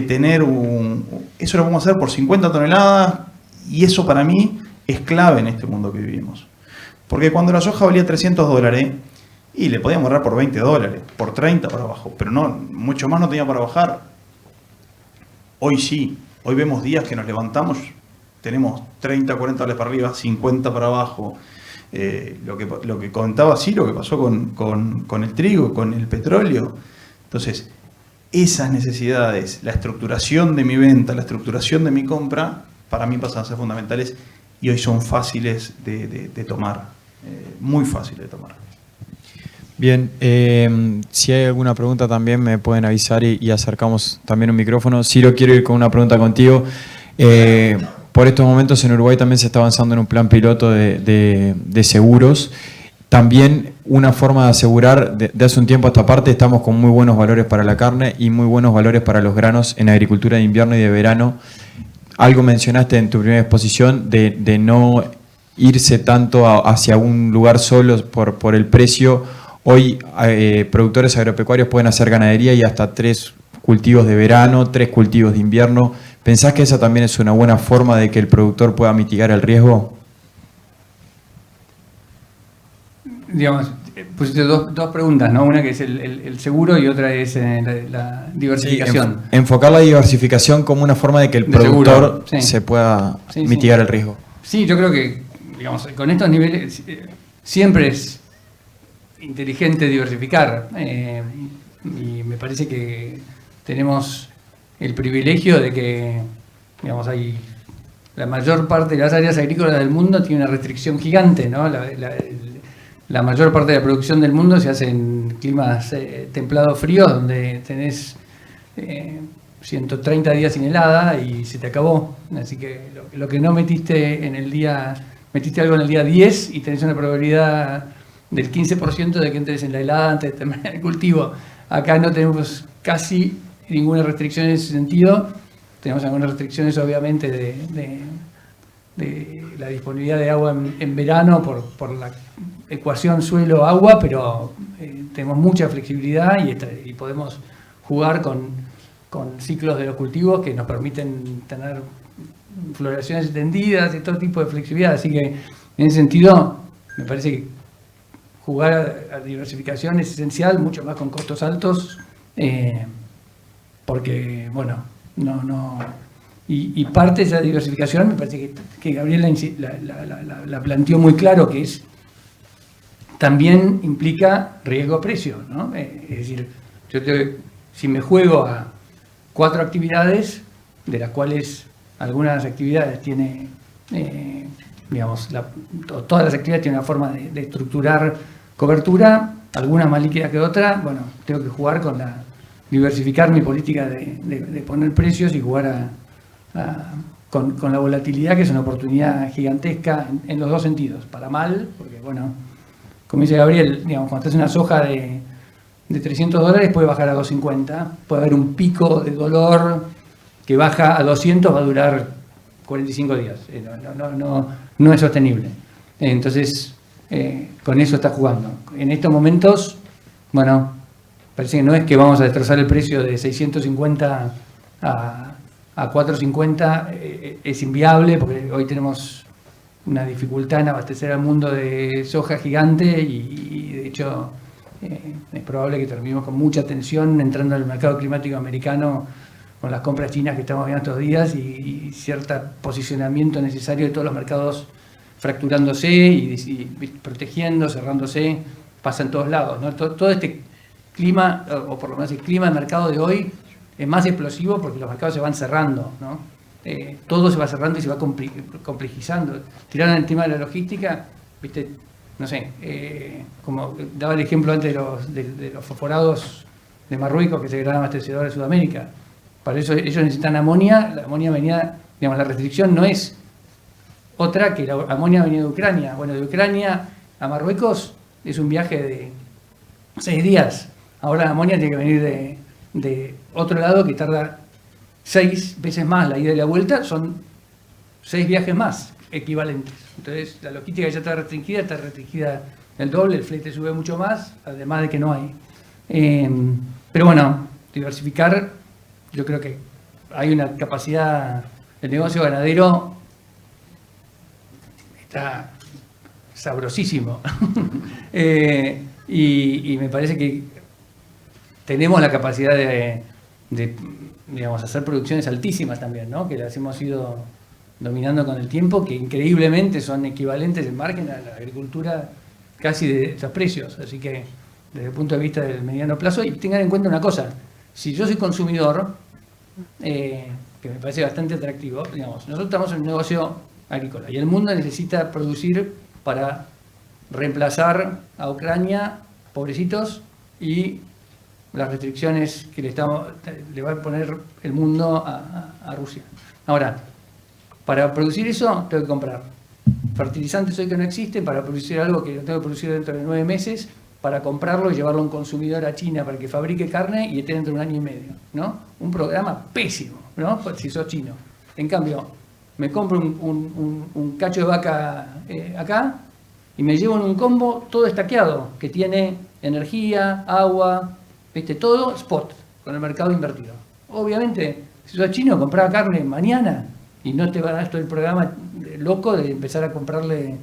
tener eso lo vamos a hacer por 50 toneladas, y eso para mí es clave en este mundo que vivimos. Porque cuando la soja valía $300, y le podíamos ahorrar por $20, por 30 para abajo, pero no, mucho más no tenía para bajar. Hoy sí, hoy vemos días que nos levantamos, tenemos 30, 40 dólares para arriba, 50 para abajo. Lo que contaba sí, lo que pasó con el trigo, con el petróleo. Entonces, esas necesidades, la estructuración de mi venta, la estructuración de mi compra, para mí pasan a ser fundamentales, y hoy son fáciles de tomar, muy fáciles de tomar. Bien, si hay alguna pregunta también me pueden avisar y acercamos también un micrófono. Ciro, quiero ir con una pregunta contigo. Por estos momentos en Uruguay también se está avanzando en un plan piloto de seguros. También una forma de asegurar, de hace un tiempo a esta parte, estamos con muy buenos valores para la carne y muy buenos valores para los granos en agricultura de invierno y de verano. Algo mencionaste en tu primera exposición de no irse tanto hacia un lugar solo por el precio. Hoy productores agropecuarios pueden hacer ganadería y hasta 3 cultivos de verano, 3 cultivos de invierno. ¿Pensás que esa también es una buena forma de que el productor pueda mitigar el riesgo? Digamos, pusiste dos preguntas, ¿no? Una que es el seguro y otra es la diversificación. Sí, enfocar la diversificación como una forma de que el productor se pueda mitigar el riesgo. Sí, yo creo que, digamos, con estos niveles siempre es inteligente diversificar. Y me parece que tenemos el privilegio de que, digamos, la mayor parte de las áreas agrícolas del mundo tiene una restricción gigante, ¿no? La mayor parte de la producción del mundo se hace en climas templados fríos, donde tenés 130 días sin helada y se te acabó. Así que lo que no metiste metiste algo en el día 10 y tenés una probabilidad del 15% de que entres en la helada antes de terminar el cultivo. Acá no tenemos casi ninguna restricción en ese sentido. Tenemos algunas restricciones, obviamente, de la disponibilidad de agua en verano por la ecuación suelo-agua, pero tenemos mucha flexibilidad y podemos jugar con ciclos de los cultivos que nos permiten tener floraciones extendidas y todo tipo de flexibilidad. Así que, en ese sentido, me parece que jugar a diversificación es esencial, mucho más con costos altos, porque, bueno, y parte de esa diversificación me parece que Gabriela la planteó muy claro, que es también implica riesgo-precio, ¿no? Es decir, si me juego a 4 actividades, de las cuales algunas actividades tiene, digamos, todas las actividades tienen una forma de estructurar cobertura, algunas más líquidas que otras, bueno, tengo que jugar con diversificar mi política de poner precios y jugar con la volatilidad, que es una oportunidad gigantesca en los dos sentidos. Para mal, porque, bueno, como dice Gabriel, digamos, cuando estás en una soja de $300 puede bajar a 250, puede haber un pico de dolor que baja a 200, va a durar 45 días. No es sostenible. Entonces, con eso está jugando. En estos momentos, bueno, parece que no es que vamos a destrozar el precio de 650 a 450, es inviable, porque hoy tenemos una dificultad en abastecer al mundo de soja gigante y de hecho es probable que terminemos con mucha tensión entrando al mercado climático americano con las compras chinas que estamos viendo estos días y cierto posicionamiento necesario de todos los mercados fracturándose y protegiendo, cerrándose, pasa en todos lados, ¿no? Todo este clima, o por lo menos el clima del mercado de hoy, es más explosivo porque los mercados se van cerrando, ¿no? Todo se va cerrando y se va complejizando. Tiraron el tema de la logística, ¿viste? No sé, como daba el ejemplo antes de los fosforados de Marruecos, que es el gran abastecedor de Sudamérica. Para eso ellos necesitan amonia. La amonia venía, digamos, la restricción no es otra que la amonia venía de Ucrania. Bueno, de Ucrania a Marruecos es un viaje de 6 días. Ahora la amonia tiene que venir de otro lado, que tarda 6 veces más la ida y la vuelta, son 6 viajes más equivalentes. Entonces la logística ya está restringida el doble, el flete sube mucho más, además de que no hay. Pero bueno, diversificar, yo creo que hay una capacidad, el negocio ganadero está sabrosísimo. Y me parece que tenemos la capacidad de digamos, hacer producciones altísimas también, ¿no? Que las hemos ido dominando con el tiempo, que increíblemente son equivalentes en margen a la agricultura casi de estos precios. Así que desde el punto de vista del mediano plazo, y tengan en cuenta una cosa, si yo soy consumidor, que me parece bastante atractivo, digamos, nosotros estamos en un negocio agrícola y el mundo necesita producir para reemplazar a Ucrania, pobrecitos, y las restricciones que le va a poner el mundo a Rusia. Ahora, para producir eso tengo que comprar fertilizantes hoy que no existen, para producir algo que lo tengo que producir dentro de 9 meses, para comprarlo y llevarlo a un consumidor a China para que fabrique carne y esté dentro de 1 año y medio, ¿no? Un programa pésimo, ¿no? Si sos chino. En cambio, me compro un cacho de vaca acá y me llevo en un combo todo estaqueado, que tiene energía, agua, todo spot, con el mercado invertido. Obviamente, si sos chino, comprá carne mañana y no te va a dar todo el programa loco de empezar a comprarle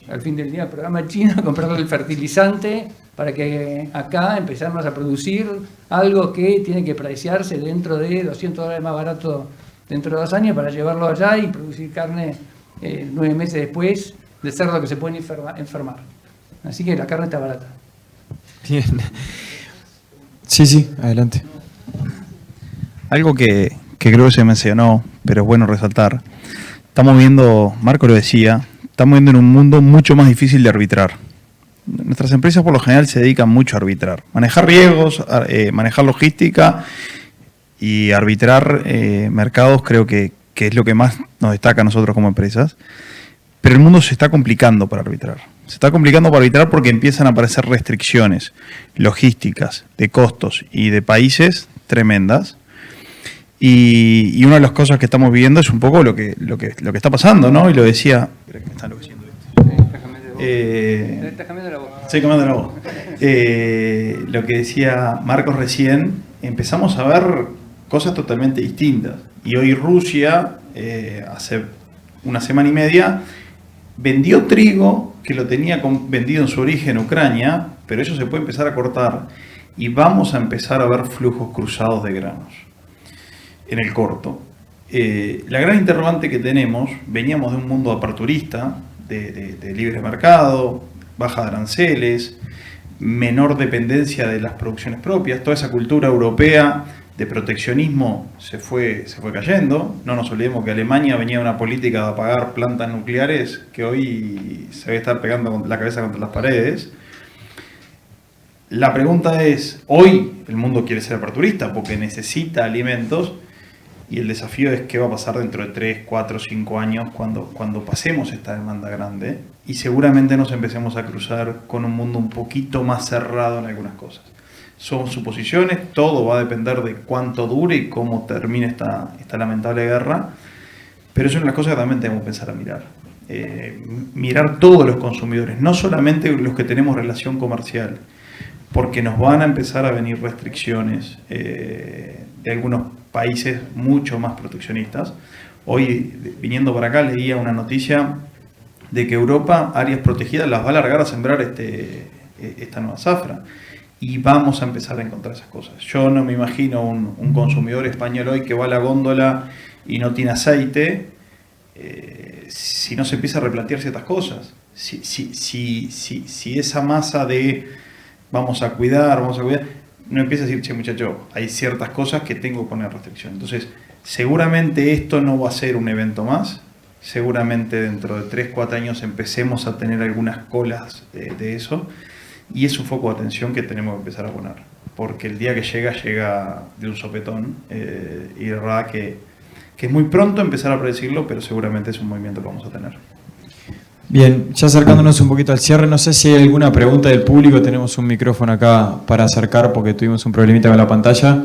al fin del día el programa chino, comprarle el fertilizante para que acá empezamos a producir algo que tiene que preciarse dentro de $200 más barato dentro de 2 años para llevarlo allá y producir carne 9 meses después de cerdo que se pueden enfermar. Así que la carne está barata. Bien. Sí, adelante. Algo que creo que se mencionó, pero es bueno resaltar. Estamos viendo, Marco lo decía, estamos viendo en un mundo mucho más difícil de arbitrar. Nuestras empresas por lo general se dedican mucho a arbitrar. Manejar riesgos, manejar logística y arbitrar mercados creo que es lo que más nos destaca a nosotros como empresas. Pero el mundo se está complicando para arbitrar. Se está complicando para arbitrar porque empiezan a aparecer restricciones logísticas, de costos y de países tremendas. Y una de las cosas que estamos viendo es un poco lo que está pasando, ¿no? Y lo decía... Espera que me está enloqueciendo esto. Estás cambiando la voz. Estoy cambiando la voz. Lo que decía Marcos recién, empezamos a ver cosas totalmente distintas. Y hoy Rusia, hace una semana y media, vendió trigo que lo tenía vendido en su origen Ucrania, pero eso se puede empezar a cortar y vamos a empezar a ver flujos cruzados de granos en el corto. La gran interrogante que tenemos, veníamos de un mundo aperturista, de libre mercado, baja de aranceles, menor dependencia de las producciones propias, toda esa cultura europea de proteccionismo se fue cayendo. No nos olvidemos que Alemania venía de una política de apagar plantas nucleares que hoy se debe estar pegando la cabeza contra las paredes. La pregunta es, hoy el mundo quiere ser aperturista porque necesita alimentos y el desafío es qué va a pasar dentro de 3, 4, 5 años cuando pasemos esta demanda grande y seguramente nos empecemos a cruzar con un mundo un poquito más cerrado en algunas cosas. Son suposiciones, todo va a depender de cuánto dure y cómo termine esta lamentable guerra, pero es una de las cosas que también tenemos que pensar a mirar. Mirar todos los consumidores, no solamente los que tenemos relación comercial, porque nos van a empezar a venir restricciones de algunos países mucho más proteccionistas. Hoy, viniendo para acá, leía una noticia de que Europa, áreas protegidas, las va a largar a sembrar esta nueva zafra. Y vamos a empezar a encontrar esas cosas. Yo no me imagino un consumidor español hoy que va a la góndola y no tiene aceite, si no se empieza a replantear ciertas cosas. Si esa masa de vamos a cuidar, no empieza a decir, che muchacho, hay ciertas cosas que tengo que poner restricción. Entonces, seguramente esto no va a ser un evento más. Seguramente dentro de 3, 4 años empecemos a tener algunas colas de eso. Y es un foco de atención que tenemos que empezar a poner, porque el día que llega de un sopetón, y de verdad que es muy pronto empezar a predecirlo, pero seguramente es un movimiento que vamos a tener. Bien, ya acercándonos un poquito al cierre, no sé si hay alguna pregunta del público, tenemos un micrófono acá para acercar porque tuvimos un problemita con la pantalla.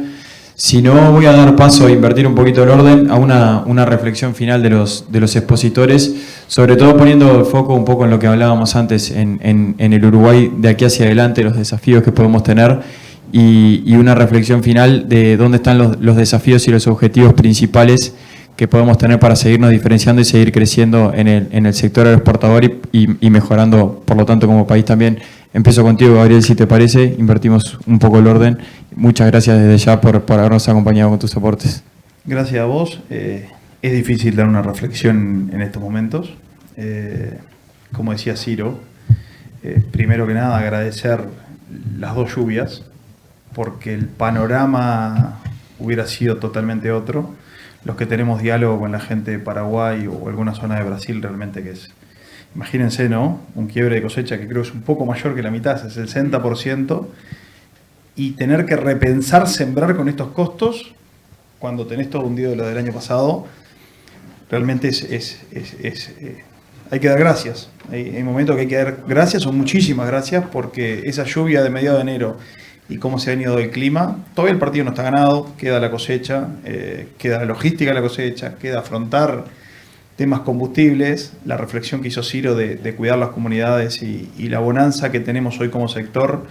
Si no, voy a dar paso a invertir un poquito el orden a una reflexión final de los expositores, sobre todo poniendo el foco un poco en lo que hablábamos antes en el Uruguay de aquí hacia adelante, los desafíos que podemos tener y una reflexión final de dónde están los desafíos y los objetivos principales que podemos tener para seguirnos diferenciando y seguir creciendo en el sector agroexportador y mejorando, por lo tanto, como país también. Empiezo contigo, Gabriel, si te parece, invertimos un poco el orden. Muchas gracias desde ya por habernos acompañado con tus aportes. Gracias a vos. Es difícil dar una reflexión en estos momentos. Como decía Ciro, primero que nada agradecer las 2 lluvias, porque el panorama hubiera sido totalmente otro. Los que tenemos diálogo con la gente de Paraguay o alguna zona de Brasil realmente que es... Imagínense, ¿no? Un quiebre de cosecha que creo es un poco mayor que la mitad, es el 60%, y tener que repensar sembrar con estos costos, cuando tenés todo hundido de lo del año pasado, realmente hay que dar gracias. Hay momentos que hay que dar gracias, o muchísimas gracias, porque esa lluvia de mediados de enero y cómo se ha venido el clima, todavía el partido no está ganado, queda la cosecha, queda la logística de la cosecha, queda afrontar temas combustibles, la reflexión que hizo Ciro de cuidar las comunidades y la bonanza que tenemos hoy como sector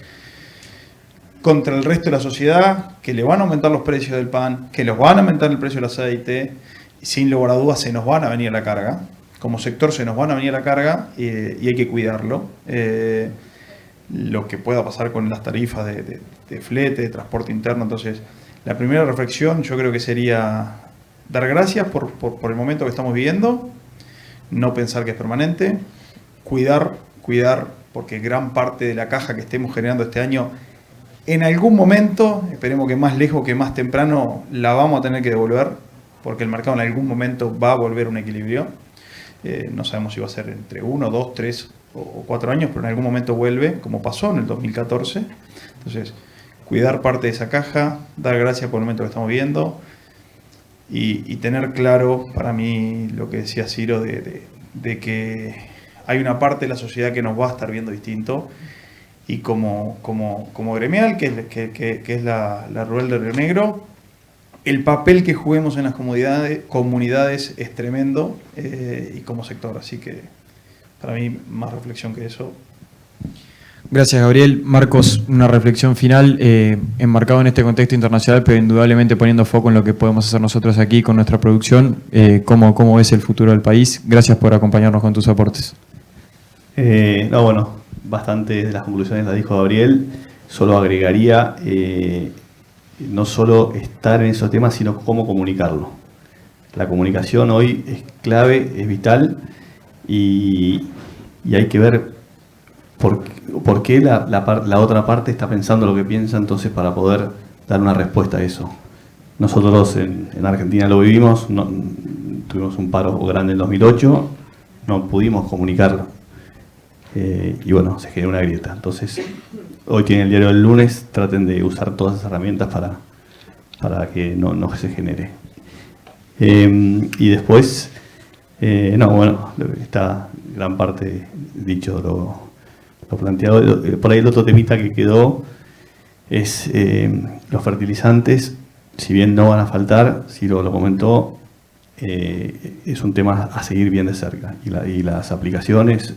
contra el resto de la sociedad, que le van a aumentar los precios del pan, que los van a aumentar el precio del aceite, y sin lugar a dudas se nos van a venir a la carga. Como sector se nos van a venir a la carga y hay que cuidarlo. Lo que pueda pasar con las tarifas de flete, de transporte interno. Entonces, la primera reflexión yo creo que sería dar gracias por el momento que estamos viviendo, no pensar que es permanente, cuidar, porque gran parte de la caja que estemos generando este año, en algún momento, esperemos que más lejos que más temprano, la vamos a tener que devolver, porque el mercado en algún momento va a volver a un equilibrio. No sabemos si va a ser entre 1, 2, 3 o 4 años, pero en algún momento vuelve, como pasó en el 2014. Entonces, cuidar parte de esa caja, dar gracias por el momento que estamos viviendo y tener claro, para mí, lo que decía Ciro, de que hay una parte de la sociedad que nos va a estar viendo distinto y como gremial, que es la Rural de Río Negro, el papel que juguemos en las comunidades es tremendo y como sector. Así que para mí, más reflexión que eso. Gracias, Gabriel. Marcos, una reflexión final, enmarcado en este contexto internacional, pero indudablemente poniendo foco en lo que podemos hacer nosotros aquí con nuestra producción. ¿Cómo ves el futuro del país? Gracias por acompañarnos con tus aportes. No, bueno, bastante de las conclusiones las dijo Gabriel. Solo agregaría no solo estar en esos temas, sino cómo comunicarlo. La comunicación hoy es clave, es vital y hay que ver por qué la otra parte está pensando lo que piensa, entonces para poder dar una respuesta a eso. Nosotros en Argentina lo vivimos, tuvimos un paro grande en 2008, no pudimos comunicarlo. Y bueno, se generó una grieta. Entonces, hoy tienen el diario del lunes, traten de usar todas esas herramientas para que no se genere. Y después, está gran parte dicho lo planteado. Por ahí el otro temita que quedó es los fertilizantes, si bien no van a faltar, Ciro lo comentó, es un tema a seguir bien de cerca. Y las aplicaciones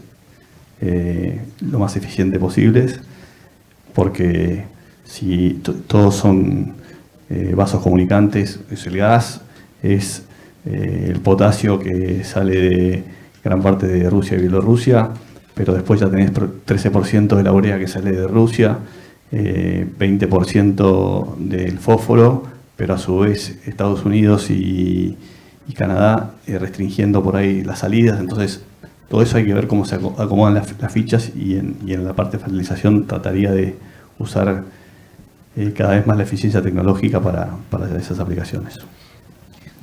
lo más eficiente posibles, porque si todos son vasos comunicantes, es el gas, es el potasio que sale de gran parte de Rusia y Bielorrusia, pero después ya tenés 13% de la urea que sale de Rusia, 20% del fósforo, pero a su vez Estados Unidos y Canadá restringiendo por ahí las salidas. Entonces todo eso hay que ver cómo se acomodan las fichas y en la parte de fertilización trataría de usar cada vez más la eficiencia tecnológica para esas aplicaciones.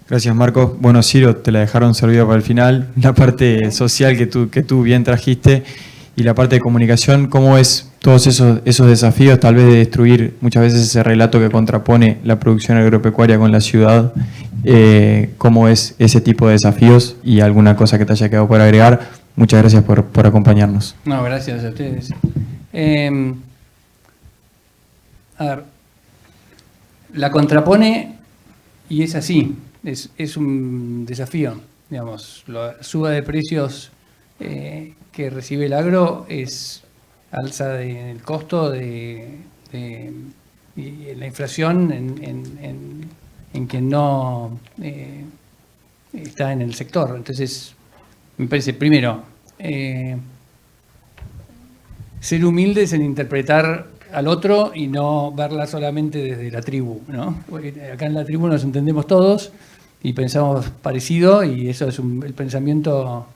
Gracias, Marcos. Bueno, Ciro, te la dejaron servida para el final. La parte social que tú bien trajiste y la parte de comunicación, ¿cómo es todos esos desafíos, tal vez de destruir muchas veces ese relato que contrapone la producción agropecuaria con la ciudad? ¿Cómo es ese tipo de desafíos? Y alguna cosa que te haya quedado por agregar. Muchas gracias por acompañarnos. No, gracias a ustedes. A ver, la contrapone y es así. Es un desafío, digamos, la suba de precios que recibe el agro es alza del costo y la inflación en quien no está en el sector. Entonces, me parece, primero, ser humildes en interpretar al otro y no verla solamente desde la tribu, ¿no? Porque acá en la tribu nos entendemos todos y pensamos parecido y eso es el pensamiento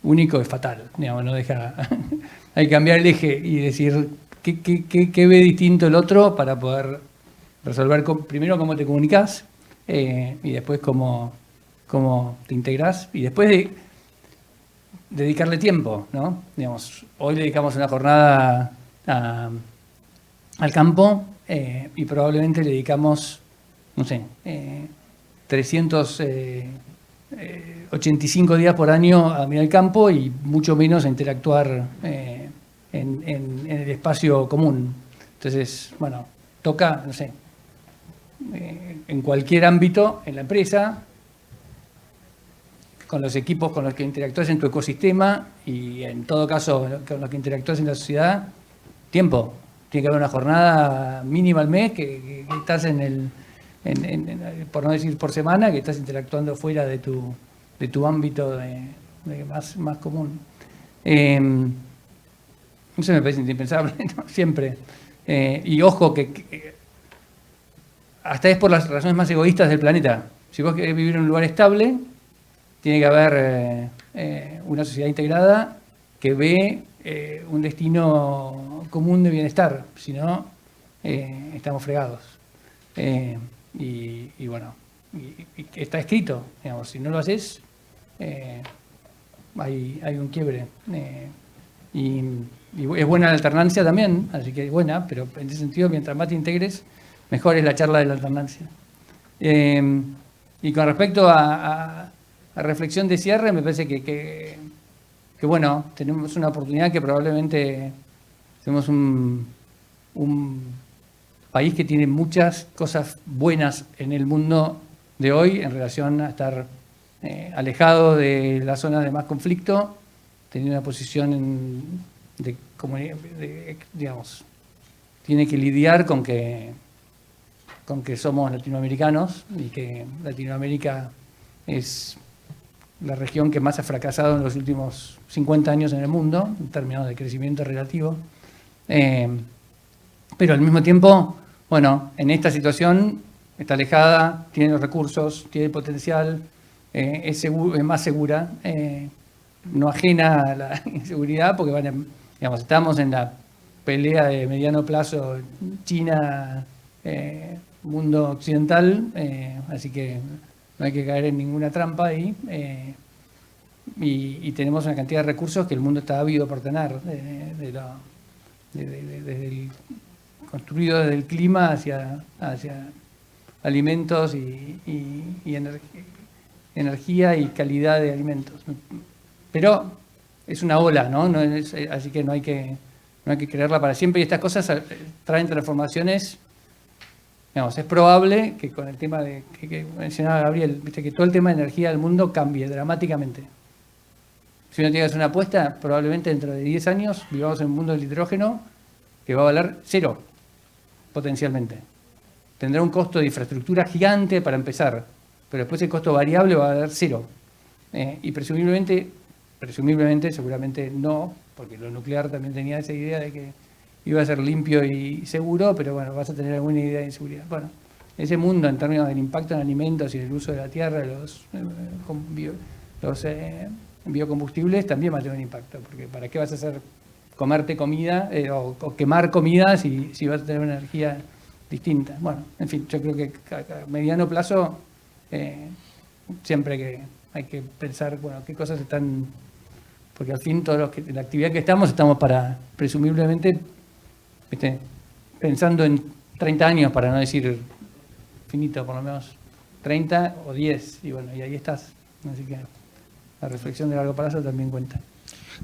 único es fatal, digamos, no deja hay que cambiar el eje y decir qué ve distinto el otro para poder resolver primero cómo te comunicas y después cómo te integrás y después de dedicarle tiempo, ¿no? Digamos, hoy le dedicamos una jornada al campo y probablemente le dedicamos, no sé, 385 días por año a mirar el campo y mucho menos a interactuar en el espacio común. Entonces, bueno, toca, no sé, en cualquier ámbito, en la empresa, con los equipos con los que interactúas en tu ecosistema y en todo caso con los que interactúas en la sociedad, tiempo. Tiene que haber una jornada mínima al mes que estás por no decir por semana, que estás interactuando fuera de tu ámbito más común. Eso me parece indispensable, ¿no? Siempre. Y ojo, que hasta es por las razones más egoístas del planeta. Si vos querés vivir en un lugar estable, tiene que haber una sociedad integrada que ve un destino común de bienestar. Si no, estamos fregados. Y bueno, y está escrito, digamos, si no lo haces, hay un quiebre. Y es buena la alternancia también, así que es buena, pero en ese sentido, mientras más te integres, mejor es la charla de la alternancia. Y con respecto a reflexión de cierre, me parece que bueno, tenemos una oportunidad que probablemente tenemos un país que tiene muchas cosas buenas en el mundo de hoy en relación a estar alejado de las zonas de más conflicto, teniendo una posición digamos, tiene que lidiar con que somos latinoamericanos y que Latinoamérica es la región que más ha fracasado en los últimos 50 años en el mundo, en términos de crecimiento relativo. Pero al mismo tiempo, bueno, en esta situación está alejada, tiene los recursos, tiene el potencial, es más segura, no ajena a la inseguridad, porque digamos, estamos en la pelea de mediano plazo China, mundo occidental, así que no hay que caer en ninguna trampa ahí. Y tenemos una cantidad de recursos que el mundo está ávido por tener, desde el construido desde el clima hacia alimentos y energía y calidad de alimentos. Pero es una ola, ¿no? Así que no hay que creerla para siempre, y estas cosas traen transformaciones. Digamos, es probable que con el tema que mencionaba Gabriel, viste, que todo el tema de energía del mundo cambie dramáticamente. Si uno tiene que hacer una apuesta, probablemente dentro de 10 años vivamos en un mundo del hidrógeno que va a valer 0, potencialmente. Tendrá un costo de infraestructura gigante para empezar, pero después el costo variable va a valer 0. Y presumiblemente, seguramente no, porque lo nuclear también tenía esa idea de que iba a ser limpio y seguro, pero bueno, vas a tener alguna idea de inseguridad. Bueno, ese mundo en términos del impacto en alimentos y del uso de la tierra, los biocombustibles también va a tener un impacto, porque ¿para qué vas a hacer comerte comida o quemar comida si vas a tener una energía distinta? Bueno, en fin, yo creo que a mediano plazo siempre hay que pensar, bueno, qué cosas están, porque al fin todos la actividad que estamos para, presumiblemente, pensando en 30 años, para no decir finito, por lo menos 30 o 10, y bueno, y ahí estás. Así que la reflexión de largo plazo también cuenta.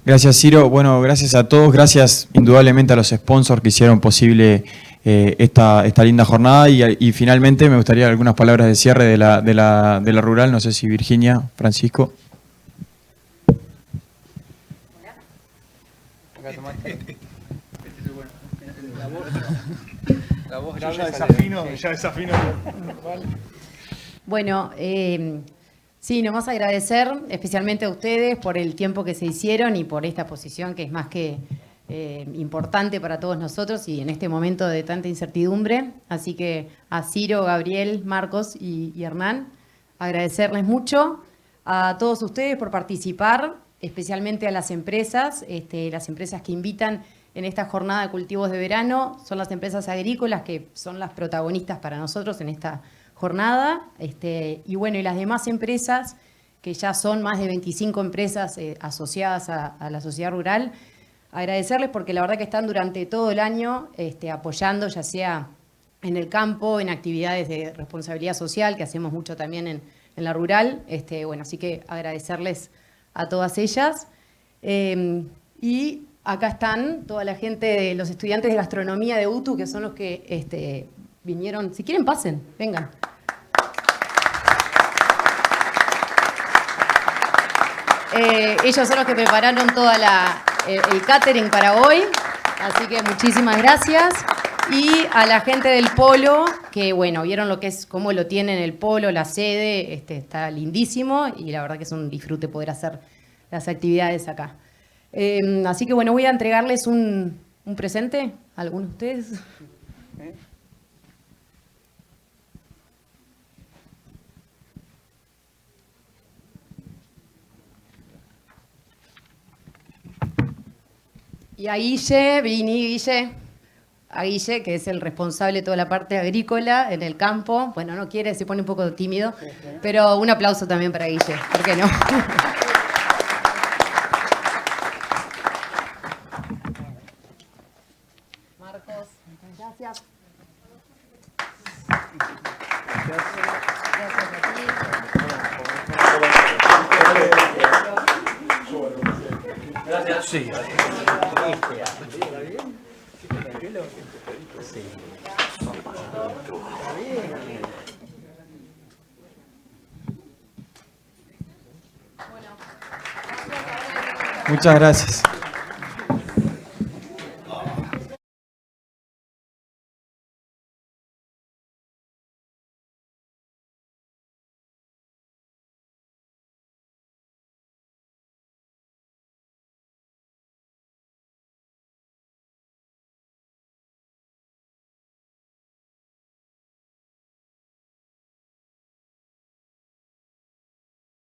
Gracias, Ciro. Bueno, gracias a todos. Gracias indudablemente a los sponsors que hicieron posible esta linda jornada. Y finalmente me gustaría algunas palabras de cierre de la rural. No sé si Virginia, Francisco. La voz ya desafino. Bueno, sí, nomás agradecer especialmente a ustedes por el tiempo que se hicieron y por esta posición que es más que importante para todos nosotros y en este momento de tanta incertidumbre. Así que a Ciro, Gabriel, Marcos y Hernán, agradecerles mucho a todos ustedes por participar, especialmente a las empresas que invitan en esta jornada de cultivos de verano. Son las empresas agrícolas que son las protagonistas para nosotros en esta jornada, y bueno, y las demás empresas, que ya son más de 25 empresas asociadas a la sociedad rural, agradecerles porque la verdad que están durante todo el año apoyando, ya sea en el campo, en actividades de responsabilidad social, que hacemos mucho también en la rural. Bueno, así que agradecerles a todas ellas. Y acá están toda la gente de los estudiantes de gastronomía de UTU, que son los que vinieron. Si quieren, pasen, vengan. Ellos son los que prepararon toda el catering para hoy, así que muchísimas gracias. Y a la gente del Polo, que bueno, vieron cómo lo tienen el Polo, la sede, está lindísimo y la verdad que es un disfrute poder hacer las actividades acá. Así que bueno, voy a entregarles un presente a algunos de ustedes. Y a Guille, a Guille, que es el responsable de toda la parte agrícola en el campo. Bueno, no quiere, se pone un poco tímido, pero un aplauso también para Guille, ¿por qué no? Marcos, gracias. Gracias a ti. Gracias. Sí. Sí. Muchas gracias.